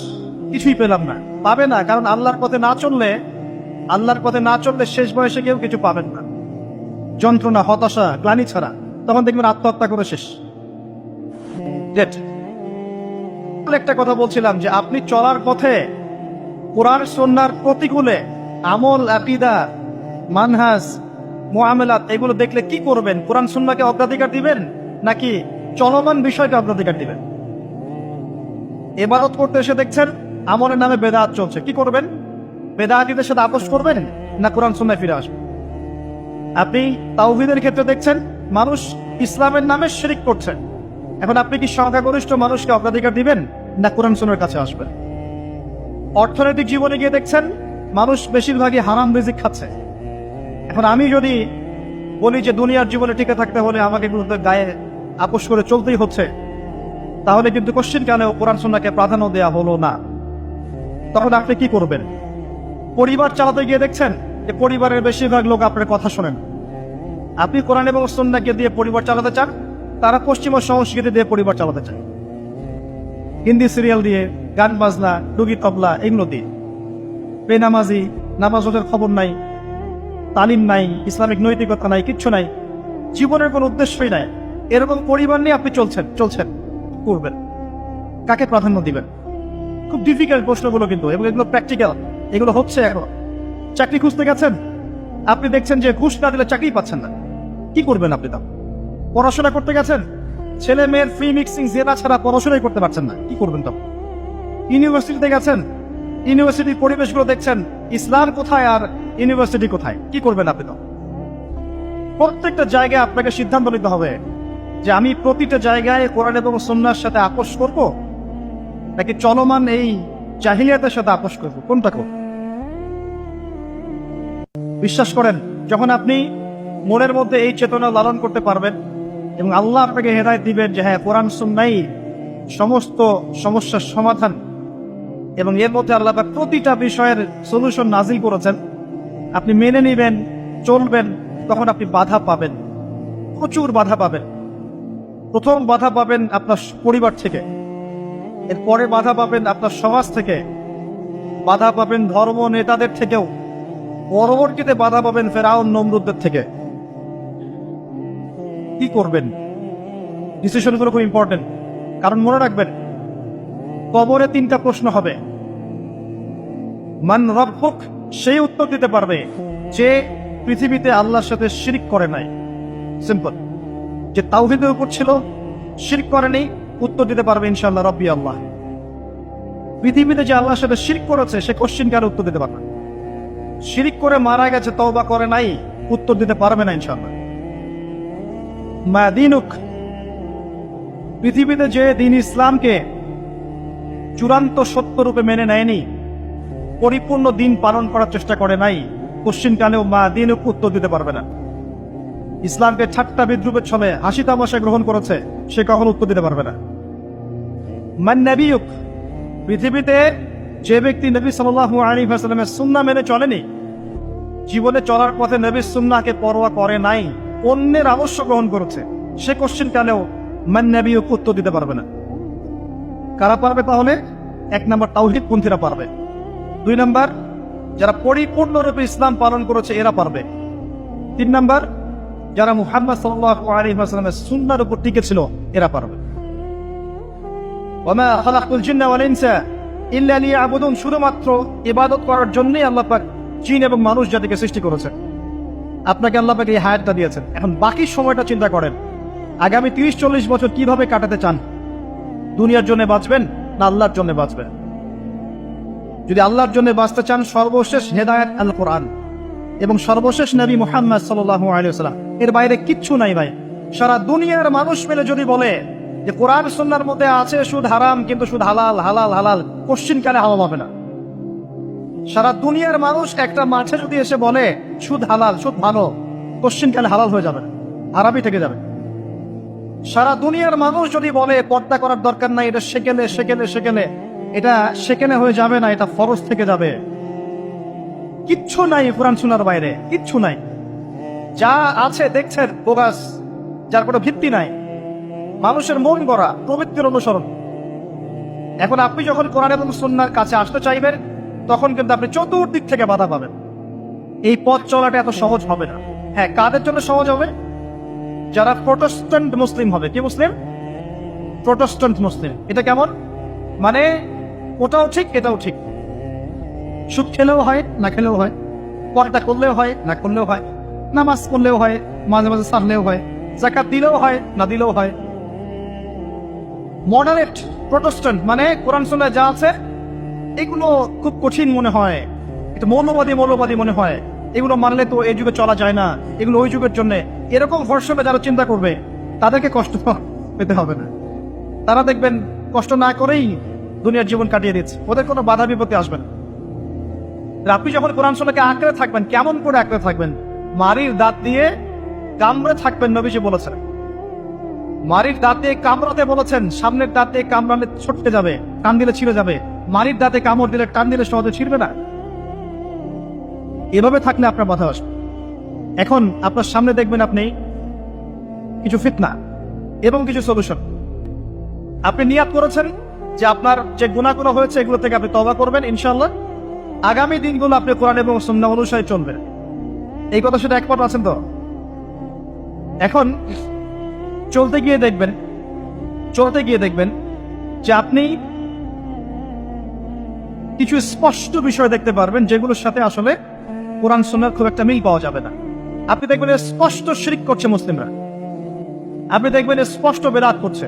কিছুই পেলাম না। পাবে না, কারণ আল্লাহর পথে না চললে শেষ বয়সে কেউ কিছু পাবেন না। যন্ত্রণা, হতাশা, গ্লানি ছাড়া তখন দেখবেন আত্মহত্যা করে শেষ। একটা কথা বলছিলাম যে আপনি চলার পথে কোরআন সুন্নাহর প্রতিকূলে আমল, আকীদা, মানহাজ, মুআমালাত এগুলো দেখলে কি করবেন? কোরআন সুন্নাহকে অগ্রাধিকার দিবেন নাকি চলমান বিষয়কে অগ্রাধিকার দিবেন? ইবাদত করতে এসে দেখছেন আমলের নামে বেদাত চলছে, কি করবেন? বেদাতীদের সাথে আপোষ করবেন না কোরআন সুন্নাহে ফিরে আসবেন? আপনি তাওহীদের ক্ষেত্রে দেখছেন মানুষ ইসলামের নামে শিরক করছে, এখন আপনি কি সংখ্যাগরিষ্ঠ মানুষকে অগ্রাধিকার দিবেন না কোরআন সুন্নাহর কাছে আসবেন? অর্থনৈতিক জীবনে গিয়ে দেখছেন মানুষ বেশিরভাগই হারাম রিজিক খাচ্ছে, এখন আমি যদি বলি যে দুনিয়ার জীবনে টিকে থাকতে হলে আমাকে গায়ে আপোষ করে চলতেই হচ্ছে, তাহলে কিন্তু কোশ্চিনকালেও কোরআন সুন্নাহকে প্রাধান্য দেওয়া হলো না। তখন আপনি কি করবেন? পরিবার চালাতে গিয়ে দেখছেন যে পরিবারের বেশিরভাগ লোক আপনার কথা শোনেন। আপনি কোরআন এবং সুন্নাহকে দিয়ে পরিবার চালাতে চান, তারা পশ্চিমা সংস্কৃতি দিয়ে পরিবার চালাতে চায়, হিন্দি সিরিয়াল দিয়ে, গান বাজনা, ডুগি তবলা এগুলো দিয়ে। বেনামাজি, নামাজের খবর নাই, তালিম নাই, ইসলামিক নৈতিকতা নাই, কিচ্ছু নাই, জীবনের কোনো উদ্দেশ্যই নাই। এরকম পরিবার নিয়ে আপনি চলছেন করবেন, কাকে প্রাধান্য দিবেন? খুব ডিফিকাল্ট প্রশ্নগুলো কিন্তু, এবং এগুলো প্র্যাকটিক্যাল, এগুলো হচ্ছে। এখন চাকরি খুঁজতে গেছেন, আপনি দেখছেন যে ঘুষ না দিলে চাকরি পাচ্ছেন না, কি করবেন আপনি? তখন পড়াশোনা করতে গেছেন, ছেলে মেয়ের ফ্রি মিক্সিং জেনা ছাড়া পড়াশোনাই করতে পারছেন না, কি করবেন তখন? ইউনিভার্সিটিতে গেছেন, ইউনিভার্সিটির পরিবেশগুলো দেখছেন ইসলাম কোথায় আর ইউনিভার্সিটি কোথায়, কি করবেন আপনি তখন? প্রত্যেকটা জায়গায় আপনাকে সিদ্ধান্ত নিতে হবে যে আমি প্রতিটা জায়গায় কোরআন এবং সুন্নাহর সাথে আপোষ করব নাকি চলমান এই জাহিলিয়াতের সাথে আপোষ করব, কোনটা করব? বিশ্বাস করেন, যখন আপনি মনের মধ্যে এই চেতনা লালন করতে পারবেন এবং আল্লাহ আপনাকে হেদায়েত দিবেন যে হ্যাঁ কোরআন সুন্নাহই সমস্ত সমস্যার সমাধান, এবং এর মধ্যে আল্লাহ পাক প্রতিটা বিষয়ের সলিউশন নাজিল করেছেন, আপনি মেনে নেবেন, চলবেন, তখন আপনি বাধা পাবেন, প্রচুর বাধা পাবেন। প্রথম বাধা পাবেন আপনার পরিবার থেকে, এরপরে বাধা পাবেন আপনার সমাজ থেকে, বাধা পাবেন ধর্ম নেতাদের থেকেও, পরবর্তীতে বাধা পাবেন ফেরাউন নমরুদদের থেকে। কি করবেন? ডিসিশনগুলো খুব ইম্পর্টেন্ট, কারণ মনে রাখবেন কবরে 3টা প্রশ্ন হবে। মান রব্বুক, সেই উত্তর দিতে পারবে যে পৃথিবীতে আল্লাহর সাথে শিরক করে নাই। সিম্পল, যে তাওহীদের উপর ছিল, শিরক করেনি, উত্তর দিতে পারবে ইনশাআল্লাহ রব্বি আল্লাহ। পৃথিবীতে যে আল্লাহর সাথে শিরক করেছে সে কোশ্চিন কার উত্তর দিতে পারবে। শিরক করে মারা গেছে, তওবা করে নাই, উত্তর দিতে পারবে না ইনশাআল্লাহ। মা দীনুক, পৃথিবীতে যে দিন ইসলামকে চূড়ান্ত সত্য রূপে মেনে নেয়নি, পরিপূর্ণ দিন পালন করার চেষ্টা করে নাই, কোশ্চিন কালেও মা দীনুক উত্তর দিতে পারবে না। ইসলামকে ঠাট্টা বিদ্রুপের ছলে হাসি তামাশা গ্রহণ করেছে, সে কখনো উত্তর দিতে পারবে না। মান নবিয়ুক, পৃথিবীতে যে ব্যক্তি নবী সাল্লাল্লাহু আলাইহি ওয়াসাল্লামের সুন্নাহ মেনে চলেনি, জীবনে চলার পথে নবীর সুন্নাহকে পরোয়া করে নাই, অন্যের আদর্শ গ্রহণ করেছে, সে কোশ্চিন কালেও মান নবিয়ুক উত্তর দিতে পারবে না। কারা পারবে তাহলে? 1 নম্বর তাওহীদ পন্থীরা পারবে, 2 নম্বর যারা পরিপূর্ণরূপে ইসলাম পালন করেছে এরা পারবে, 3 নম্বর যারা মুহাম্মদ সাল্লাল্লাহু আলাইহি ওয়াসাল্লামের সুন্নাহর উপর টিকে ছিল এরা পারবে। ওয়া মা খালাকতুল জিন্না ওয়াল ইনসা ইল্লা লিয়াবুদুন, শুধুমাত্র ইবাদত করার জন্যই আল্লাহ পাক জিন এবং মানুষ জাতিকে সৃষ্টি করেছেন। আপনাকে আল্লাহ পাক এই হায়াতটা দিয়েছেন, এখন বাকি সময়টা চিন্তা করেন আগামী 30-40 বছর কিভাবে কাটাতে চান। দুনিয়ার জন্য বাঁচবেন না আল্লাহর জন্য বাঁচবেন? যদি আল্লাহর জন্য বাঁচতে চান, সর্বশেষ হেদায়েত আল কোরআন এবং সর্বশেষ নবী মুহাম্মদ সাল্লাল্লাহু আলাইহি ওয়াসাল্লাম, এর বাইরে কিচ্ছু নাই ভাই। সারা দুনিয়ার মানুষ মিলে যদি বলে যে কোরআন সুন্নাহর মধ্যে আছে সুদ হারাম, কিন্তু সুদ হালাল, হালাল হালাল, কোশ্চিন কালে হালাল হবে না। সারা দুনিয়ার মানুষ একটা মাঠে যদি এসে বলে সুদ হালাল, সুদ ভালো, কোশ্চিন কালে হালাল হয়ে যাবে, হারামই থেকে যাবে। সারা দুনিয়ার মানুষ যদি বলে পর্দা করার দরকার নাই, এটা সেকেলে, এটা সেকেলে হয়ে যাবে না, এটা ফরজ থেকে যাবে। কিচ্ছু নাই কোরআন সুন্নাহর বাইরে, কিচ্ছু নাই। যা আছে দেখছেন বোগাস, যার কোনো ভিত্তি নাই, মানুষের মন গড়া প্রবৃত্তির অনুসরণ। এখন আপনি যখন কোরআন এবং সুন্নাহর কাছে আসতে চাইবেন, তখন কিন্তু আপনি চতুর্দিক থেকে বাধা পাবেন। এই পথ চলাটা এত সহজ হবে না। হ্যাঁ, কাদের জন্য সহজ হবে? যারা প্রোটেস্ট্যান্ট মুসলিম হবে। কি মুসলিম? প্রোটেস্ট্যান্ট মুসলিম। এটা কেমন? মানে ওটাও ঠিক এটাও ঠিক, সুদ খেলেও হয় না খেলেও হয়, পর্দা করলেও হয় না করলেও হয়, নামাজ পড়লেও হয়, মাঝে মাঝে সারলেও হয়, যাকাত দিলেও হয় না দিলেও হয়। মডারেট প্রোটেস্ট্যান্ট মানে কোরআন সুন্নাহ যা আছে এগুলো খুব কঠিন মনে হয়, এটা মৌলবাদী মনে হয়, এগুলো মানলে তো এই যুগে চলা যায় না, এগুলো ওই যুগের জন্য। এরকম ভরসা যারা চিন্তা করবে তাদেরকে কষ্ট পেতে হবে না। তারা দেখবেন কষ্ট না করেই দুনিয়ার জীবন কাটিয়ে দিচ্ছে, ওদের কোনো বাধা বিপত্তি আসবে না। আপনি যখন কোরআন সুন্নাহকে আঁকড়ে থাকবেন, কেমন করে আঁকড়ে থাকবেন? মারির দাঁত দিয়ে কামড়ে থাকবেন, নবীজি বলেছেন। মারির দাঁত দিয়ে কামড়াতে বলেছেন, সামনের দাঁত দিয়ে কামড়ালে ছটকে যাবে, টান দিলে ছিঁড়ে যাবে। মারির দাঁতে কামড় দিলে টান দিলে সহজে ছিঁড়বে না। এভাবে থাকলে আপনার বাধা আসবে। এখন আপনার সামনে দেখবেন আপনি কিছু ফিতনা এবং কিছু সলিউশন। আপনি নিয়াত করেছেন যে আপনার যে গুনাহগুলো হয়েছে এগুলো থেকে আপনি তওবা করবেন ইনশাআল্লাহ। আগামী দিনগুলো আপনি কোরআন এবং সুন্নাহ অনুসারে চলবেন। এই কথা শুধু একমত আছেন তো? এখন চলতে গিয়ে দেখবেন যে আপনি কিছু স্পষ্ট বিষয় দেখতে পারবেন যেগুলোর সাথে আসলে কোরআন সুন্নাহর খুব একটা মিল পাওয়া যাবে না। আপনি দেখবেন স্পষ্ট শিরক করছে মুসলিমরা, আপনি দেখবেন স্পষ্ট বেদাত করছে,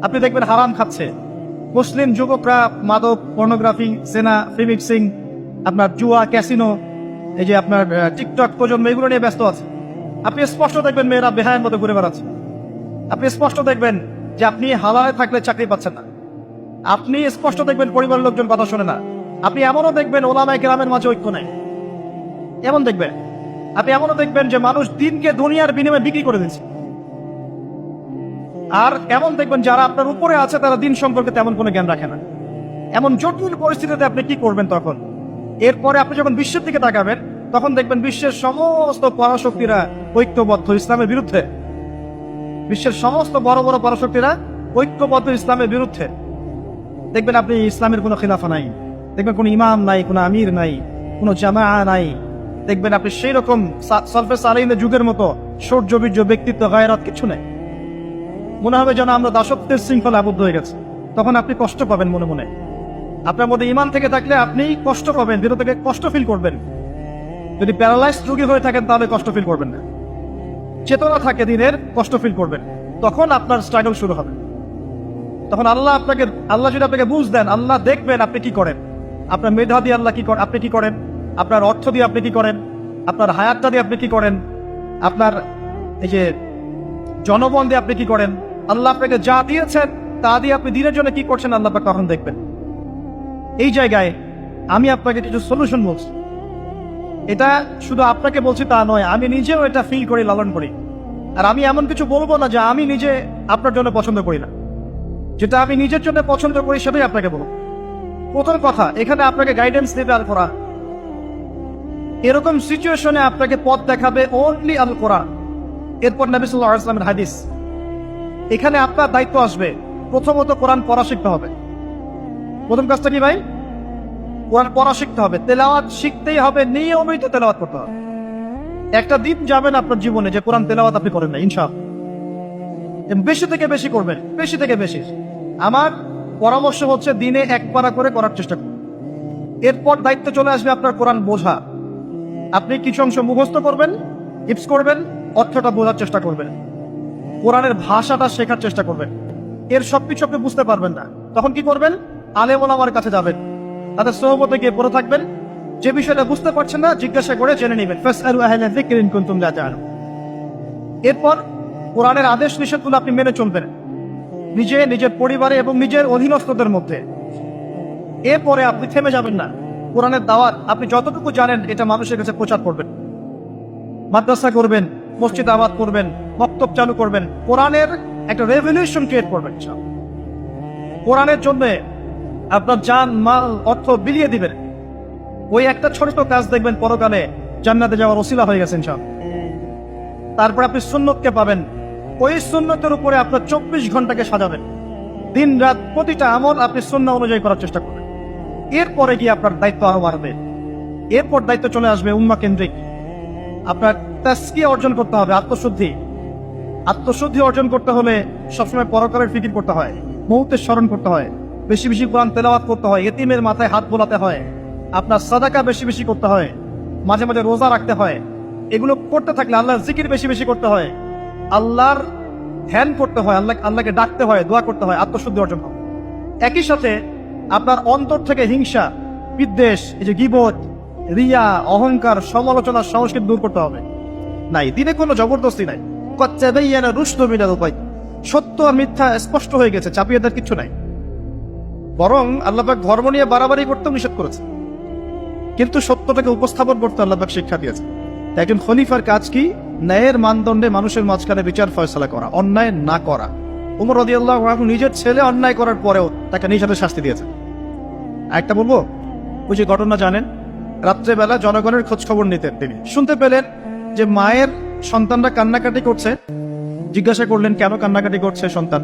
আপনি দেখবেন হারাম খাচ্ছে। মুসলিম যুবকরা মাদক, পর্নোগ্রাফি, জেনা, ফিমিক্সিং, আপনার জুয়া, ক্যাসিনো, এই যে আপনার টিকটক প্রজন্ম, এগুলো নিয়ে ব্যস্ত আছে। আপনি স্পষ্ট দেখবেন মেয়েরা বেহায়ের মতো ঘুরে বেড়াচ্ছে। আপনি স্পষ্ট দেখবেন যে আপনি হালালে থাকলে চাকরি পাচ্ছেন না। আপনি স্পষ্ট দেখবেন পরিবারের লোকজন কথা শোনে না। আপনি এমনও দেখবেন ওলামায়ে কেরামের মাঝে ঐক্য নেই, এমন দেখবেন। আপনি এমনও দেখবেন যে মানুষ দিনকে দুনিয়ার বিনিময়ে বিক্রি করে দিচ্ছে। আর এমন দেখবেন যারা আপনার উপরে আছে তারা দিন সম্পর্কে তেমন কোনো জ্ঞান রাখে না। এমন জটিল পরিস্থিতিতে আপনি কি করবেন তখন? এরপরে আপনি যখন বিশ্বের দিকে তাকাবেন, তখন দেখবেন বিশ্বের সমস্ত পরাশক্তিরা ঐক্যবদ্ধ ইসলামের বিরুদ্ধে। বিশ্বের সমস্ত বড় বড় পরাশক্তিরা ঐক্যবদ্ধ ইসলামের বিরুদ্ধে। দেখবেন আপনি ইসলামের কোনো খিলাফা নাই, দেখবেন কোনো ইমাম নাই, কোনো আমির নাই, কোনো জামাআ নাই। দেখবেন আপনি সেই রকম সলফে সালেহিনের যুগের মতো শৌর্য-বীর্য, ব্যক্তিত্ব, গায়রাত কিছু নেই। মনে হবে যেন আমরা দাসত্বের শৃঙ্খলা আবদ্ধ হয়ে গেছে। তখন আপনি কষ্ট পাবেন মনে মনে। আপনার মধ্যে ঈমান থেকে থাকলে আপনি কষ্ট পাবেন, ভিতর থেকে কষ্ট ফিল করবেন। যদি প্যারালাইজড রোগী হয়ে থাকেন তাহলে কষ্ট ফিল করবেন না। চেতনা থাকে দিনের, কষ্ট ফিল করবেন। তখন আপনার স্ট্রাগল শুরু হবে। তখন আল্লাহ যদি আপনাকে বুঝ দেন, আল্লাহ দেখবেন আপনি কি করেন। আপনার মেধা দিয়ে আল্লাহ আপনি কি করেন, আপনার অর্থ দিয়ে আপনি কি করেন, আপনার হায়াতটা দিয়ে আপনি কি করেন, আপনার এই যে জনবল দিয়ে আপনি কি করেন, আল্লাহ আপনাকে যা দিয়েছেন তা দিয়ে আপনি দিনের জন্য কি করছেন, আল্লাহ পাক তখন দেখবেন। এই জায়গায় আমি আপনাকে কিছু সলিউশন বলছি। এটা শুধু আপনাকে বলছি তা নয়, আমি নিজেও এটা ফিল করি, লালন করি। আর আমি এমন কিছু বলবো না যা আমি নিজে আপনার জন্য পছন্দ করি না। যেটা আমি নিজের জন্য পছন্দ করি সেটাই আপনাকে বলবো। প্রথম কথা, এখানে আপনাকে গাইডেন্স দেবে আল কোরআন। এরকম সিচুয়েশনে আপনাকে পথ দেখাবে অনলি আল কোরআন, এরপর নবী সাল্লাল্লাহু আলাইহি ওয়াসাল্লামের হাদিস। এখানে আপনার দায়িত্ব আসবে প্রথমত কোরআন পড়া শিখতে হবে। প্রথম কাজটা কি ভাই? কোরআন পড়া শিখতে হবে, তেলাওয়াত শিখতেই হবে, নিয়মিত তেলাওয়াত করতে হবে। একটা দিন যাবেন আপনার জীবনে যে কোরআন তেলাওয়াত আপনি করেন না, ইনশাআল্লাহ। বেশি থেকে বেশি করবেন, বেশি থেকে বেশি। আমার পরামর্শ হচ্ছে দিনে এক পারা করে করার চেষ্টা করুন। এরপর দায়িত্ব চলে আসবে আপনার কোরআন বোঝা। আপনি কিছু অংশ মুখস্থ করবেন, হিফজ করবেন, অর্থটা বোঝার চেষ্টা করবেন, কোরআনের ভাষাটা শেখার চেষ্টা করবেন। এর সবকিছু আপনি বুঝতে পারবেন না, তখন কি করবেন? আলেম ওলামার কাছে যাবেন, তাদের সোহবতে গিয়ে পড়ে থাকবেন। যে বিষয়টা বুঝতে পারছেন না জিজ্ঞাসা করে জেনে নেবেন। ফাসআলু আহলা যিকরি ইন কুনতুম লা তা'লামুন। এরপর কোরআনের আদেশ নিষেধগুলো আপনি মেনে চলবেন নিজের পরিবারে এবং নিজের অধীনস্থদের মধ্যে। এরপরে আপনি থেমে যাবেন না। কোরআনের দাওয়াত আপনি যতটুকু জানেন এটা মানুষের কাছে প্রচার করবেন, মাদ্রাসা করবেন, মসজিদ আবাদ করবেন, মক্তব চালু করবেন, কোরআনের একটা রেভলিউশন ক্রিয়েট করবেন। কোরআনের জন্য আপনার জান, মাল, অর্থ বিলিয়ে দিবেন। ওই একটা ছোট কাজ দেখবেন পরকালে জান্নাতে যাওয়ার ওসিলা হয়ে গেছেন সব। তারপর আপনি সুন্নতকে পাবেন। ওই সুন্নতের উপরে আপনার 24 ঘন্টাকে সাজাবেন। দিন রাত প্রতিটা আমল আপনি সুন্নাহ অনুযায়ী করার চেষ্টা করবেন। এরপরে গিয়ে আপনার দায়িত্ব আরো বাড়বে। এরপর দায়িত্ব চলে আসবে উম্মাহ কেন্দ্রিক। আপনার তাজকিয়া অর্জন করতে হবে, আত্মশুদ্ধি। আত্মশুদ্ধি অর্জন করতে হলে সবসময় পরকালের ফিকির করতে হয়, মৌতের স্মরণ করতে হয়, বেশি বেশি কোরআন তেলাওয়াত করতে হয়, এতিমের মাথায় হাত বোলাতে হয়, আপনার সাদাকা বেশি বেশি করতে হয়, মাঝে মাঝে রোজা রাখতে হয়। এগুলো করতে থাকলে আল্লাহর জিকির বেশি বেশি করতে হয়, আল্লাহর ধ্যান করতে হয়, আল্লাহকে ডাকতে হয়, দোয়া করতে হয়, আত্মশুদ্ধি অর্জন হয়। একই সাথে আপনার অন্তর থেকে হিংসা, বিদ্বেষ, এই যে গীবত, রিয়া, অহংকার, সমালোচনার সংস্কৃতি দূর করতে হবে। নাই, দিনে কোনো জবরদস্তি নাই। রুশদ মিনাল উপায়, সত্য আর মিথ্যা স্পষ্ট হয়ে গেছে, চাপিয়ে দেওয়ার কিছু নাই। বরং আল্লাহ পাক ধর্ম নিয়ে বাড়াবাড়ি করতেও নিষেধ করেছে, কিন্তু সত্যটাকে উপস্থাপন করতে আল্লাহ পাক শিক্ষা দিয়েছে। একজন খলিফার কাজ কি? ন্যায়ের মানদণ্ডে মানুষের মাঝখানে বিচার ফয়সালা করা, অন্যায় না করা। ওমর রাদিয়াল্লাহু আনহু নিজের ছেলে অন্যায় করার পরেও তাকে নিজ হাতে শাস্তি দিয়েছে। একটা বলবো, ওই যে ঘটনা জানেন, রাত্রেবেলা জনগণের খোঁজ খবর নিতেন তিনি। শুনতে পেলেন যে মায়ের সন্তানরা কান্নাকাটি করছে। জিজ্ঞাসা করলেন কেন কান্নাকাটি করছে সন্তান।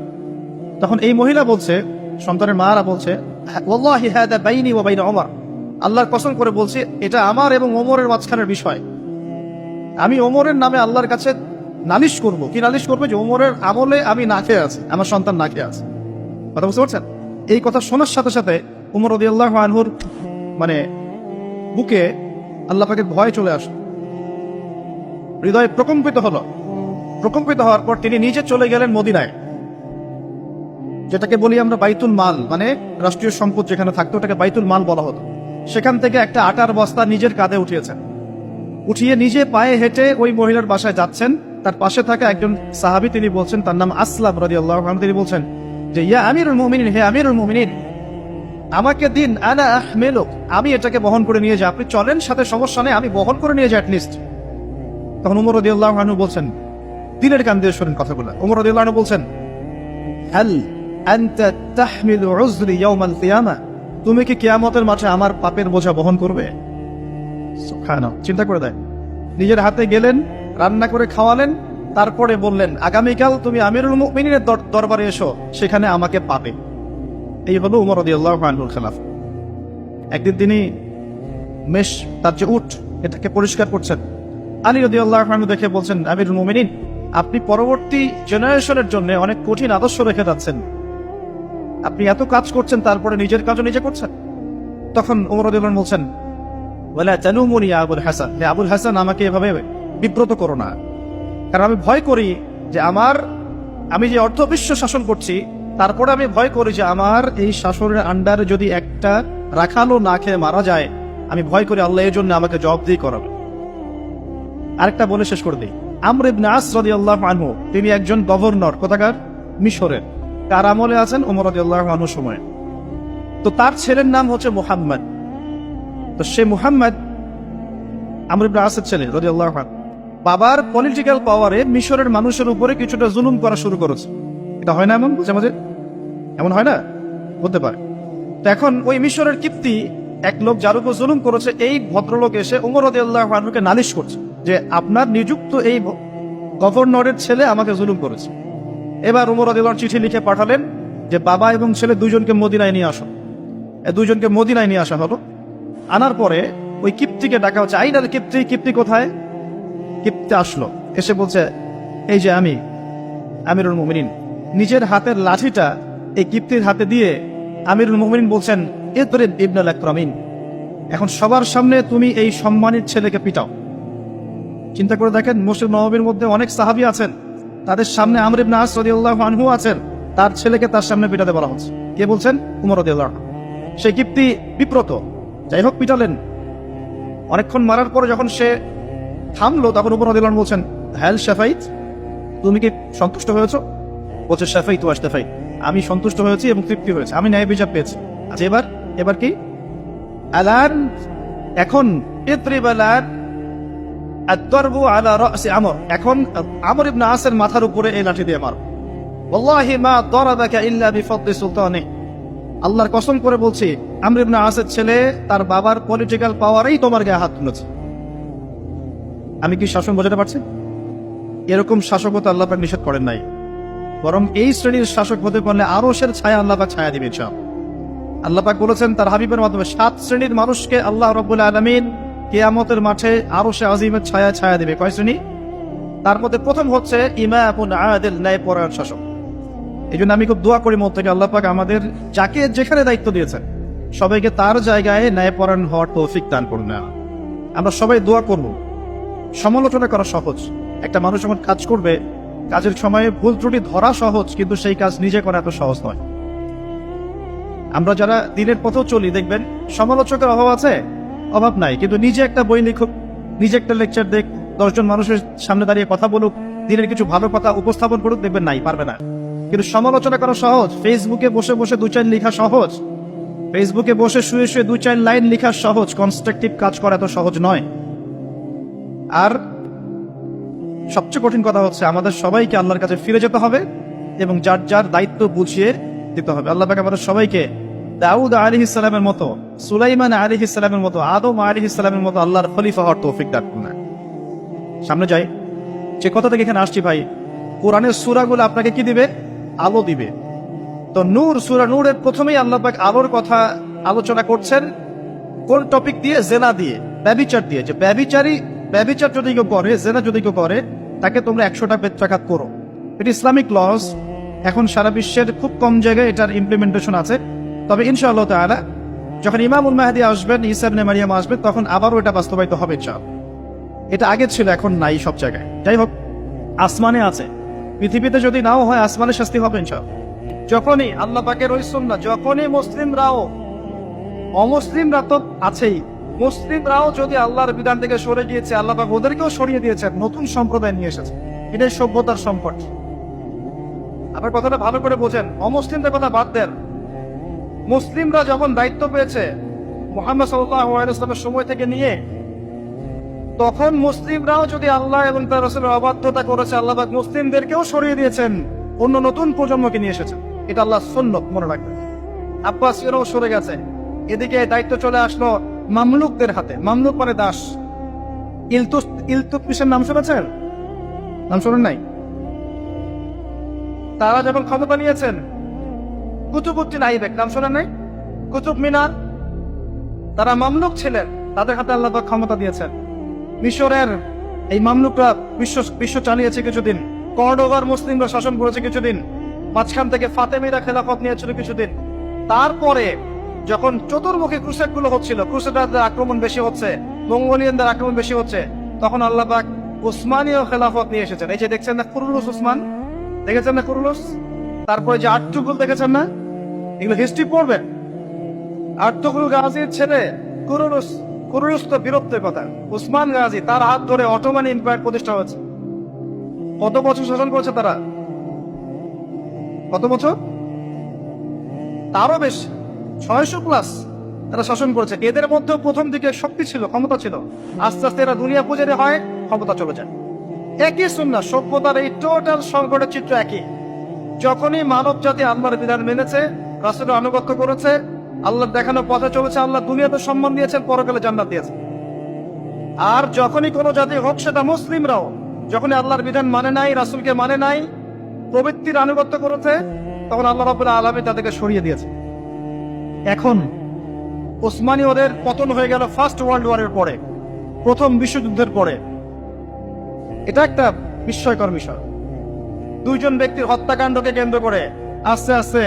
তখন এই মহিলা বলছে, সন্তানের মারা বলছে, ওয়াল্লাহি হাদা বাইনি ওয়া বাইনা ওমর, আল্লাহর কসম করে বলছি এটা আমার এবং ওমরের মাঝখানের বিষয়। আমি ওমরের নামে আল্লাহর কাছে নালিশ করব। কি নালিশ করবে? যে ওমরের আমলে আমি না খেয়ে আছি, আমার সন্তান না খেয়ে আছে। কথা বুঝতে পারছেন? এই কথা শোনার সাথে সাথে ওমর রাদিয়াল্লাহু আনহুর বুকে আল্লাহ পাকের ভয় চলে আসে, হৃদয় প্রকম্পিত হলো। প্রকম্পিত হওয়ার পর তিনি নিজে চলে গেলেন মদিনায়, যেটাকে বলি আমরা বাইতুল মাল, রাষ্ট্রীয় সম্পদ যেখানে থাকতো ওটাকে বাইতুল মাল বলা হতো। সেখান থেকে একটা আটার বস্তা নিজের কাঁধে উঠিয়েছেন, উঠিয়ে নিজে পায়ে হেঁটে ওই মহিলার বাসায় যাচ্ছেন। তার পাশে থাকা একজন সাহাবী, তিনি বলছেন, তার নাম আসলাম রাদিয়াল্লাহু আনহু, তিনি বলছেন যে ইয়া আমিরুল মুমিনিন, হে আমিরুল মুমিনিন, আমাকে দিন, আনা আহমিলুক, আমি এটাকে বহন করে নিয়ে যাই। আপনি চলেন, সাথে সমস্যা নেই, আমি বহন করে নিয়ে যাই অ্যাটলিস্ট। তখন ওমর রাদিয়াল্লাহু আনহু বলছেন, দিলের কান দিয়ে শোনেন কথাগুলো। ওমর রাদিয়াল্লাহু আনহু বলছেন, হাল আনতা তাহমিলু উযরি ইয়াউমাল কিয়ামা, তুমি কি কিয়ামতের মাঠে আমার পাপের বোঝা বহন করবে? সুবহানাল্লাহ, চিন্তা করে দেয়। নিজের হাতে গেলেন, রান্না করে খাওয়ালেন, তারপরে বললেন আগামীকাল তুমি আমিরুল মুমিনিনের দরবারে এসো, সেখানে আমাকে পাবে। এই হলো ওমর রাদিয়াল্লাহু আনহুর খেলাফ। একদিন তিনি তার যে উট, এটাকে পরিষ্কার করছেন। আলী রাদিয়াল্লাহু আনহু দেখে বলছেন, আমিরুল মুমিনিন, আপনি পরবর্তী জেনারেশনের জন্য অনেক কঠিন আদর্শ রেখে যাচ্ছেন। আপনি এত কাজ করছেন, তারপরে নিজের কাজও নিজে করছেন। তখন ওমর রাদিয়াল্লাহু আনহু বলছেন, ওয়ালা তালুমুনি ইয়া আবুল হাসান, হে আবুল হাসান, আমাকে এভাবে বিব্রত করো না। কারণ আমি ভয় করি যে আমি যে অর্ধবিশ্ব শাসন করছি, তারপরে আমি ভয় করি যে আমার এই শাসনের আন্ডারে যদি একটা রাখালও না খেয়ে মারা যায়, আমি ভয় করি আল্লাহ এর জন্য আমাকে জবাবদিহি করাবে। আরেকটা বলে শেষ করে দিই, আমর ইবনে আস রাদিয়াল্লাহু আনহু, তিনি একজন গভর্নর, কোথাকার? মিশরের। কার আমলে আছেন? ওমর রাদিয়াল্লাহু আনহুর সময়। তো তার ছেলের নাম হচ্ছে মুহাম্মদ। তো সে মুহাম্মদ আমর ইবনে আসের ছেলে রাদিয়াল্লাহু আনহু। বাবার পলিটিক্যাল পাওয়ারে মিশরের মানুষের উপরে কিছুটা জুলুম করা শুরু করেছে। এটা হয় না এমন? মাঝে এমন হয় না? হতে পারে। তো এখন ওই মিশরের কিপ্তি এক লোক যার উপর জুলুম করেছে, এই ভদ্রলোক এসে ওমর রাদিয়াল্লাহু আনহুকে নালিশ করছে যে আপনার নিযুক্ত এই গভর্নরের ছেলে আমাকে জুলুম করেছে। এবার ওমর রাদিয়াল্লাহু আনহু চিঠি লিখে পাঠালেন যে বাবা এবং ছেলে দুইজনকে মদিনায় নিয়ে আসো। দুইজনকে মদিনায় নিয়ে আসা হলো। আনার পরে ওই কিপ্তিকে ডাকা হচ্ছে, আইনার কিপ্তি, কিপ্তি কোথায়? কিপ্তি আসলো, এসে বলছে, এই যে আমি আমিরুল মুমিনিন। নিজের হাতের লাঠিটা এই কিপ্তির হাতে দিয়ে আমিরুল মুমিনিন বলছেন, ইদরিব ইবনুল আকরামিন, এখন সবার সামনে তুমি এই সম্মানিত ছেলেকে পিটাও। চিন্তা করে দেখেন, মসজিদ নববীর মধ্যে অনেক সাহাবী আছেন, তাদের সামনে আমর ইবনে আস রাদিয়াল্লাহু আনহু আছেন, তার ছেলেকে তার সামনে পিটাতে বলা হচ্ছে। কে বলছেন? ওমর রাদিয়াল্লাহু আনহু। সেই কিপ্তি বিব্রত, যাই হোক পিটালেন। অনেকক্ষণ মারার পরে যখন সে থামলো, তখন ওমর রাদিয়াল্লাহু আনহু বলছেন, হ্যাল শাফাইত, তুমি কি সন্তুষ্ট হয়েছো? বলছে, শাফাইত ওয়া শাফাইত, আমি সন্তুষ্ট হয়েছি এবং তৃপ্তি হয়েছে, আমি ন্যায় বিচার পেয়েছি। আচ্ছা, এবার কি? আলান, এখন ইদরিব আলান আদ-দারবু আলা রাসি আমর, এখন আমর ইবনে আসের মাথার উপরে এই লাঠি দিয়ে মারো। ওয়াল্লাহি মা দারাবাকা ইল্লা বিফদলি সুলতানি, আল্লাহর কসম করে বলছি, আমর ইবনে আসের ছেলে তার বাবার পলিটিক্যাল পাওয়ারেই তোমার গায়ে হাত তুলেছে। আমি কি শাসন বোঝাতে পারছি? এরকম শাসকতা আল্লাহ পাক নিষেধ করেন নাই, বরং এই শ্রেণীর শাসক হতে পারলে আরশের ছায়া আল্লাহ পাক ছায়া দিবেন। আল্লাহ পাক বলেছেন তার হাবিবের মাধ্যমে 7 শ্রেণীর মানুষকে আল্লাহ রাব্বুল আলামিন কিয়ামতের মাঠে আরশে আজিমের ছায়া ছায়া দিবে। কয় শ্রেণী? তার মধ্যে প্রথম হচ্ছে ইমামুন আদিল, ন্যায়পরায়ণ শাসক। এই জন্য আমি খুব দোয়া করি মন থেকে আল্লাহ পাক আমাদের যাকে যেখানে দায়িত্ব দিয়েছেন সবাইকে তার জায়গায় ন্যায়পরায়ণ হওয়ার তৌফিক দান করুন। আমরা সবাই দোয়া করব। সমালোচনা করা সহজ, একটা মানুষ যখন কাজ করবে কাজের সময়ে ভুল ত্রুটি ধরা সহজ, কিন্তু সেই কাজ নিজে করা এত সহজ নয়। আমরা যারা দিনের পথেও চলি দেখবেন সমালোচকের অভাব আছে, অভাব নাই, কিন্তু নিজে একটা বই লিখুক, নিজে একটা লেকচার দেখ, 10 জন মানুষের সামনে দাঁড়িয়ে কথা বলুক, দিনের কিছু ভালো কথা উপস্থাপন করুক, দেখবেন নাই, পারবে না। কিন্তু সমালোচনা করা সহজ, ফেসবুকে বসে বসে 2-4 লেখা সহজ, ফেসবুকে বসে শুয়ে শুয়ে 2-4 লাইন লেখা সহজ, কনস্ট্রাকটিভ কাজ করা এত সহজ নয়। আর সবচেয়ে কঠিন কথা হচ্ছে আমাদের সবাইকে আল্লাহর কাছে ফিরে যেতে হবে এবং যার যার দায়িত্ব বুঝিয়ে দিতে হবে। আল্লাহ পাক আমাদের সবাইকে দাউদ আলাইহিস সালামের মতো, সুলাইমান আলাইহিস সালামের মতো, আদম আলাইহিস সালামের মতো আল্লাহর খলিফা হওয়ার তৌফিক দান করুন। সামনে যাই, যে কথা থেকে এখানে আসছি ভাই, কোরআনের সূরাগুলো আপনাকে কি দিবে? আলো দিবে। তো নূর, সূরা নূরের প্রথমেই আল্লাহ পাক আলোর কথা আলোচনা করছেন। কোন টপিক দিয়ে? জেনা দিয়ে, ব্যভিচার দিয়ে। যে ব্যভিচার যদি কেউ করে, জেনা যদি কেউ করে, তাকে তোমরা 100টা বেত্রাঘাত করো। এটা ইসলামিক লজ। এখন সারা বিশ্বের খুব কম জায়গায় এটার ইমপ্লিমেন্টেশন আছে, তবে ইনশাআল্লাহ তাআলা যখন ইমামুল মাহদী আসবেন, ঈসা ইবনে মারিয়াম আসবেন, তখন আবারও এটা বাস্তবায়িত হবে ইনশাআল্লাহ। এটা আগে ছিল, এখন নাই সব জায়গায়। যাই হোক, আসমানে আছে, পৃথিবীতে যদি নাও হয় আসমানে শাস্তি হবে ইনশাআল্লাহ। যখনই আল্লাহ পাকের ওই সুন্নাহ, যখনই মুসলিমরাও, অমুসলিমরা তো আছেই, মুসলিমরাও যদি আল্লাহর বিধান থেকে সরে গিয়েছে, আল্লাহ পাক ওদেরকেও সরিয়ে দিয়েছেন, নতুন সম্প্রদায় নিয়ে এসেছে। এটাই সভ্যতার সংকট। আপনার কথাটা ভালো করে বোঝেন, অমুসলিমদের কথা বাদ দেন। মুসলিমরা যখন দায়িত্ব পেয়েছে মুহাম্মদ সাল্লাল্লাহু আলাইহি ওয়াসাল্লামের সময় থেকে নিয়ে, তখন মুসলিমরাও যদি আল্লাহ এবং তার রাসূলের অবাধ্যতা করেছে, আল্লাহ পাক মুসলিমদেরকেও সরিয়ে দিয়েছেন, অন্য নতুন প্রজন্মকে নিয়ে এসেছেন। এটা আল্লাহর সুন্নাত, মনে রাখবেন। আব্বাসীয়রাও সরে গেছে, এদিকে দায়িত্ব চলে আসলো মামলুকদের হাতে। মামলুক মানে দাস। ইলতুৎমিশের নাম শুনেছেন? নাম শোনেন নাই? তারা যখন ক্ষমতা নিয়েছেন, কুতুবউদ্দিন আইবেক নাম শোনেন নাই? কুতুব মিনার, তারা মামলুক ছিলেন, তাদের হাতে আল্লাহ পাক ক্ষমতা দিয়েছেন। মিশরের এই মামলুকরা বিশ্ব চালিয়েছে কিছুদিন, কর্ডোভার মুসলিমরা শাসন করেছে কিছুদিন, মাঝখান থেকে ফাতেমিরা খেলাফত নিয়েছিল কিছুদিন। তারপরে যখন চতুর্মুখী ক্রুসেড গুলো হচ্ছিল, ক্রুসেডারদের আক্রমণ বেশি হচ্ছে, মঙ্গোলিয়ানদের আক্রমণ বেশি হচ্ছে, তখন আল্লাহ পাক উসমানীয় খেলাফত নিয়ে এসেছেন। এই যে দেখছেন না কুরুলুস উসমান, দেখেছেন না কুরুলুস? তারপরে যে আর্তুগুল দেখেছেন না? এগুলো হিস্ট্রি পড়বেন। আর্তুগুল গাজীর ছেলে কুরুলুস, কুরুলুস তো বীরত্বের কথা। উসমান গাজী, তার হাত ধরে অটোমান এম্পায়ার প্রতিষ্ঠা হয়েছে। কত বছর শাসন করেছে তারা? কত বছর? তারও বেশি, 600+ তারা শাসন করেছে। এদের মধ্যে প্রথম দিকে শক্তি ছিল, ক্ষমতা ছিল, আস্তে আস্তে এরা দুনিয়া পূজারি হয়, ক্ষমতা চলে যায়। একই সুন্নাহ, সভ্যতার এই টোটাল সংকটের চিত্র একই। যখনই মানব জাতি আল্লাহর বিধান মেনেছে, রাসূলের আনুগত্য করেছে, আল্লাহর দেখানো পথে চলেছে, আল্লাহ দুনিয়াতে সম্মান দিয়েছেন, পরকালে জান্নাত দিয়েছেন। আর যখনই কোনো জাতি হোক, সেটা মুসলিমরাও, যখনই আল্লাহর বিধান মানে নাই, রাসূলকে মানে নাই, প্রবৃত্তির আনুগত্য করেছে, তখন আল্লাহ রাব্বুল আলামিন তাদেরকে সরিয়ে দিয়েছে। এখন ওসমানীয়দের পতন হয়ে গেল ফার্স্ট ওয়ার্ল্ড ওয়ারের পরে, প্রথম বিশ্বযুদ্ধের পরে। এটা একটা বিস্ময়কর বিষয়। 2 জন ব্যক্তির হত্যাকাণ্ডকে কেন্দ্র করে আস্তে আস্তে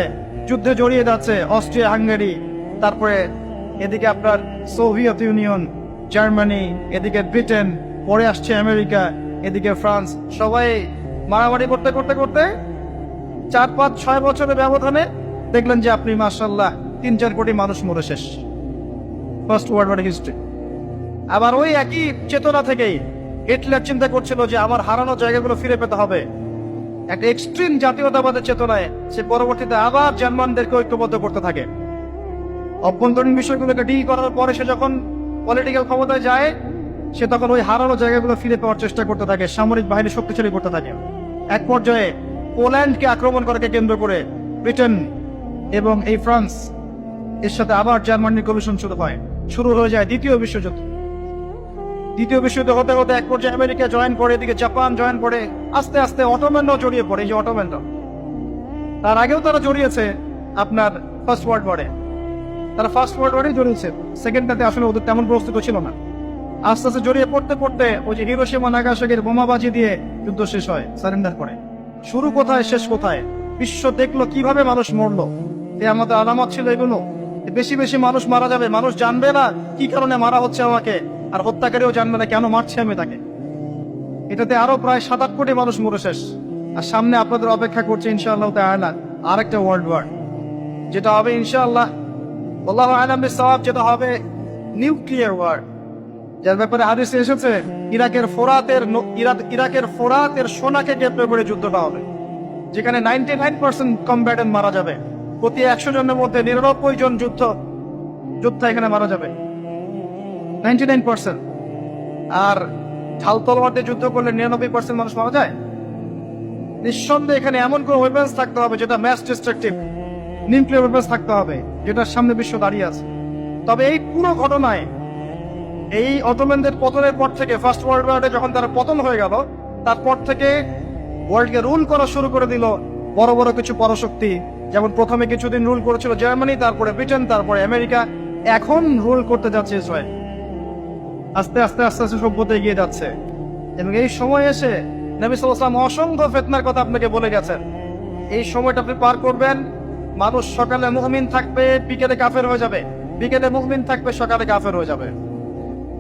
যুদ্ধে জড়িয়ে যাচ্ছে অস্ট্রিয়া, হাঙ্গেরি, তারপরে এদিকে আপনার সোভিয়েত ইউনিয়ন, জার্মানি, এদিকে ব্রিটেন, পরে আসছে আমেরিকা, এদিকে ফ্রান্স। সবাই মারামারি করতে করতে করতে 4-5-6 বছরের ব্যবধানে দেখলেন যে আপনি মাশাআল্লাহ 3-4 কোটি মানুষ মরে শেষ। First world war history. আবার ওই একই চেতনা থেকেই হিটলার চিন্তা করছিল যে আমার হারানো জায়গাগুলো ফিরে পেতে হবে। একটা এক্সট্রিম জাতীয়তাবাদের চেতনায় সে পরবর্তীতে আবার জার্মানদেরকে ঐক্যবদ্ধ করতে থাকে। অভ্যন্তরীণ বিষয়গুলোকে ডিল করার পরে সে যখন পলিটিক্যাল ক্ষমতায় যায়, সে তখন ওই হারানো জায়গাগুলো ফিরে পাওয়ার চেষ্টা করতে থাকে, সামরিক বাহিনী শক্তিশালী করতে থাকে। এক পর্যায়ে পোল্যান্ডকে আক্রমণ করাকে কেন্দ্র করে ব্রিটেন এবং এই ফ্রান্স এর সাথে আবার জার্মানির কমিশন শুরু হয়ে যায় দ্বিতীয় বিশ্বযুদ্ধ। দ্বিতীয় বিশ্বযুদ্ধ হতে হতে এক পর্যায়ে আমেরিকা জয়েন করে, এদিকে জাপান জয়েন করে, আস্তে আস্তে অটোম্যানরাও জড়িয়ে পড়ে। এই যে অটোম্যানরা, তার আগেও তারা জড়িয়েছে আপনার ফার্স্ট ওয়ার্ল্ড ওয়ারে, তারা ফার্স্ট ওয়ার্ল্ড ওয়ারেই জড়িয়েছে, সেকেন্ডটাতে আসলে ওদের তেমন প্রস্তুত ছিল না। আস্তে আস্তে জড়িয়ে পড়তে পড়তে ওই যে হিরোশিমা নাগাসাকির বোমাবাজি দিয়ে যুদ্ধ শেষ হয়, সারেন্ডার করে। শুরু কোথায় শেষ কোথায়, বিশ্ব দেখলো কিভাবে মানুষ মরলো। আমাদের আলামত ছিল এগুলো, বেশি বেশি মানুষ মারা যাবে, মানুষ জানবে না কি কারণে মারা হচ্ছে আমাকে, আর হত্যাকারীও জানবে না কেন মারছে আমি তাকে। এটাতে আরো প্রায় 7-8 কোটি মানুষ মরে শেষ। আর সামনে আপনাদের অপেক্ষা করছে ইনশাআল্লাহ তাআলা আরেকটা ওয়ার্ল্ড ওয়ার, যেটা হবে ইনশাআল্লাহ আল্লাহু আ'লাম বিস-সাওয়াব, যেটা হবে নিউক্লিয়ার ওয়ার, যার ব্যাপারে হাদিসে এসেছে ইরাকের ফোরাতের সোনাকে কেন্দ্র করে যুদ্ধটা হবে, যেখানে 99% কমব্যাটেন্ট মারা যাবে। প্রতি 100 জনের মধ্যে 99 জন যোদ্ধা এখানে মারা যাবে, 99%। আর ঢাল তলোয়ার দিয়ে যুদ্ধ করলে 99% মানুষ মারা যায়। নিঃসন্দেহে এখানে এমন কোন ওয়েপন্স থাকতে হবে যেটা ম্যাস ডিস্ট্রাকটিভ, নিউক্লিয়ার ওয়েপন্স থাকতে হবে, যেটার সামনে বিশ্ব দাঁড়িয়ে আছে। তবে এই পুরো ঘটনায়, এই অটোম্যানদের পতনের পর থেকে, ফার্স্ট ওয়ার্ল্ড ওয়ারে যখন তারা পতন হয়ে গেল, তারপর থেকে ওয়ার্ল্ডকে রুল করা শুরু করে দিল বড় বড় কিছু পরাশক্তি। যেমন প্রথমে কিছুদিন রুল করেছিল জার্মানি, তারপরে ব্রিটেন, তারপরে আমেরিকা, এখন রুল করতে যাচ্ছে ইসরায়েল। আস্তে আস্তে আস্তে আস্তে সভ্যতা এগিয়ে যাচ্ছে। এবং এই সময় এসে নবী সাল্লাল্লাহু আলাইহি ওয়াসাল্লাম অসংখ্য ফিতনার কথা আপনাকে বলে গেছেন। এই সময়টা আপনি পার করবেন, মানুষ সকালে মুমিন থাকবে, বিকেলে কাফের হয়ে যাবে, বিকেলে মুমিন থাকবে, সকালে কাফের হয়ে যাবে।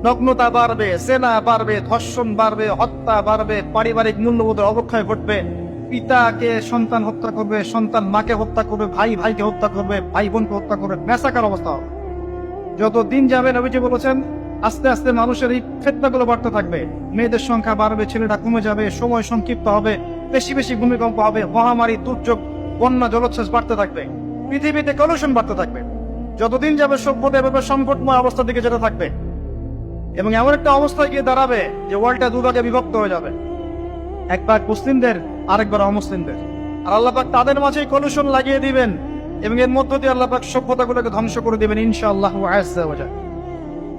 নগ্নতা বাড়বে, জেনা বাড়বে, ধর্ষণ বাড়বে, হত্যা বাড়বে, পারিবারিক মূল্যবোধের অবক্ষয় ঘটবে। পিতাকে সন্তান হত্যা করবে, সন্তান মাকে হত্যা করবে, ভাই ভাইকে হত্যা করবে, ভাই বোনকে হত্যা করবে, ম্যাসাকার অবস্থা হবে। যত দিন যাবে নবীজি বলেছেন আস্তে আস্তে মানুষের এই ফিতনাগুলো বাড়তে থাকবে। মেয়েদের সংখ্যা বাড়বে, ছেলেরা কমে যাবে, সময় সংক্ষিপ্ত হবে, বেশি বেশি ভূমিকম্প হবে, মহামারী, দুর্যোগ, বন্যা, জলোচ্ছ্বাস বাড়তে থাকবে, পৃথিবীতে কলুষণ বাড়তে থাকবে। যতদিন যাবে সভ্যতা এভাবে সংকটময় অবস্থার দিকে যেতে থাকবে, এবং এমন একটা অবস্থায় গিয়ে দাঁড়াবে যে ওয়ার্ল্ডটা দুভাগে বিভক্ত হয়ে যাবে, একবার মুসলিমদের, আরেকবার অমুসলিমদের। আর আল্লাহ পাক তাদের মাঝেই কলুষণ লাগিয়ে দিবেন, এবং এর মধ্য দিয়ে আল্লাহ পাক সভ্যতাগুলোকে ধ্বংস করে দিবেন ইনশাআল্লাহ আযজা ওয়া জাল।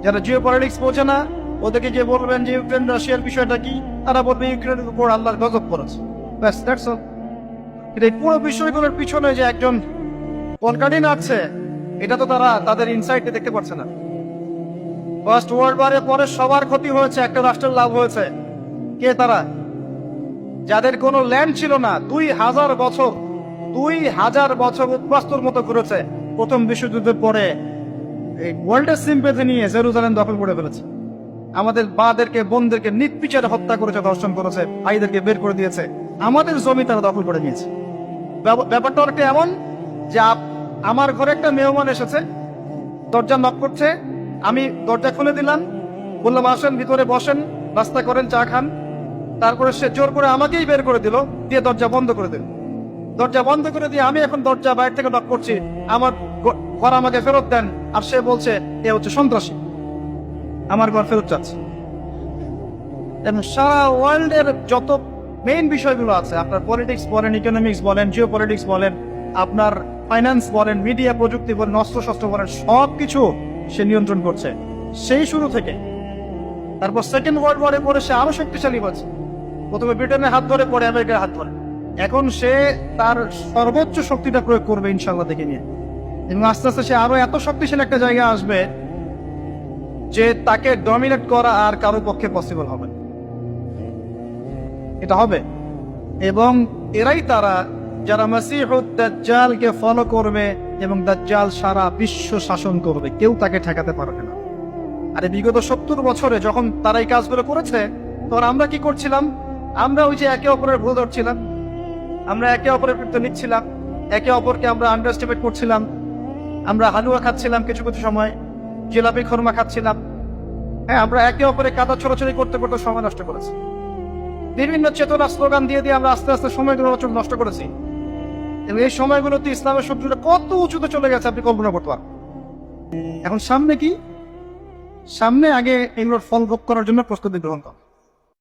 যারা জিও পলিটিক্স বোঝে না, ওদেরকে গিয়ে বলবেন যে ইউক্রেন রাশিয়ার বিষয়টা কি, তারা বলবে ইউক্রেনের উপর আল্লাহর গজব পড়েছে, ব্যাস, দ্যাটস অল। এই পুরো বিষয়গুলোর পিছনে যে একজন কলকাঠি নাড়ছে, এটা তো তারা তাদের ইনসাইটে দেখতে পাচ্ছে না। ফার্স্ট ওয়ার্ল্ড ওয়ারের পরে সবার ক্ষতি হয়েছে, একটা রাষ্ট্রের লাভ হয়েছে। কে তারা? যাদের কোনো ল্যান্ড ছিল না, 2000 বছর উদ্বাস্তুর মতো ঘুরেছে। প্রথম বিশ্বযুদ্ধের পরে এই ওয়ার্ল্ডের সিম্পেথি নিয়ে জেরুজালেম দখল করে ফেলেছে। আমাদের বাদেরকে, বোনদেরকে নির্বিচারে হত্যা করেছে, ধর্ষণ করেছে, ভাইদেরকে বের করে দিয়েছে, আমাদের জমি তারা দখল করে নিয়েছে। ব্যাপারটা অনেকটা এমন যে আমার ঘরে একটা মেহমান এসেছে, দরজা নক করছে, আমি দরজা খুলে দিলাম, বললাম আসেন ভিতরে বসেন, নাস্তা করেন, চা খান। তারপরে সে জোর করে আমাকেই বের করে দিল, দিয়ে দরজা বন্ধ করে দিল। দরজা বন্ধ করে দিয়ে আমি এখন দরজা বাইরে থেকে নক করছি, আমার ঘর আমাকে ফেরত দেন। আর সে বলছে এ হচ্ছে সন্ত্রাসী, আমার ঘর ফেরত চাচ্ছে। সারা ওয়ার্ল্ডের যত মেইন বিষয়গুলো আছে, আপনার পলিটিক্স বলেন, ইকোনমিক্স বলেন, জিও পলিটিক্স বলেন, আপনার ফাইন্যান্স বলেন, মিডিয়া প্রযুক্তি বলেন, অস্ত্র শস্ত্র বলেন, সবকিছু সে নিয়ন্ত্রণ করছে সেই শুরু থেকে। তারপর সেকেন্ড ওয়ার্ল্ড ওয়ারে পরে সে আরো শক্তিশালী হচ্ছে। প্রথমে ব্রিটেনের হাত ধরে, পরে আমেরিকার হাত ধরে। এখন সে তার সর্বোচ্চ শক্তিটা প্রয়োগ করবে ইনশাআল্লাহ দেখে নিয়ে, এবং আস্তে আস্তে সে আরো এত শক্তিশালী একটা জায়গায় আসবে যে তাকে ডমিনেট করা আর কারোর পক্ষে পসিবল হবে। এটা হবে, এবং এরাই তারা যারা মাসিহুদ দাজ্জালকে ফলো করবে, এবং দাজ্জাল সারা বিশ্ব শাসন করবে, কেউ তাকে ঠেকাতে পারবে না। আরে বিগত 70 বছরে যখন তারা এই কাজগুলো করেছে, তখন আমরা কি করছিলাম? আমরা ওই যে একে অপরের ভুল ধরছিলাম, আমরা একে অপরের বিরুদ্ধে নিচ্ছিলাম, একে অপরকে আমরা আন্ডারস্টিমেট করছিলাম, আমরা হালুয়া খাচ্ছিলাম, কিছু কিছু সময় জিলাপি খরমা খাচ্ছিলাম। হ্যাঁ, আমরা একে অপরে কাদা ছোড়াছড়ি করতে করতে সময় নষ্ট করেছি। বিভিন্ন চেতনা স্লোগান দিয়ে দিয়ে আমরা আস্তে আস্তে সময়গুলো নষ্ট করেছি, এবং এই সময়গুলোতে ইসলামের শত্রুরা কত উঁচুতে চলে গেছে আপনি কল্পনা করতে পারেন। এখন সামনে কি? সামনে আগে এগুলোর ফল ভোগ করার জন্য প্রস্তুতি গ্রহণ করা।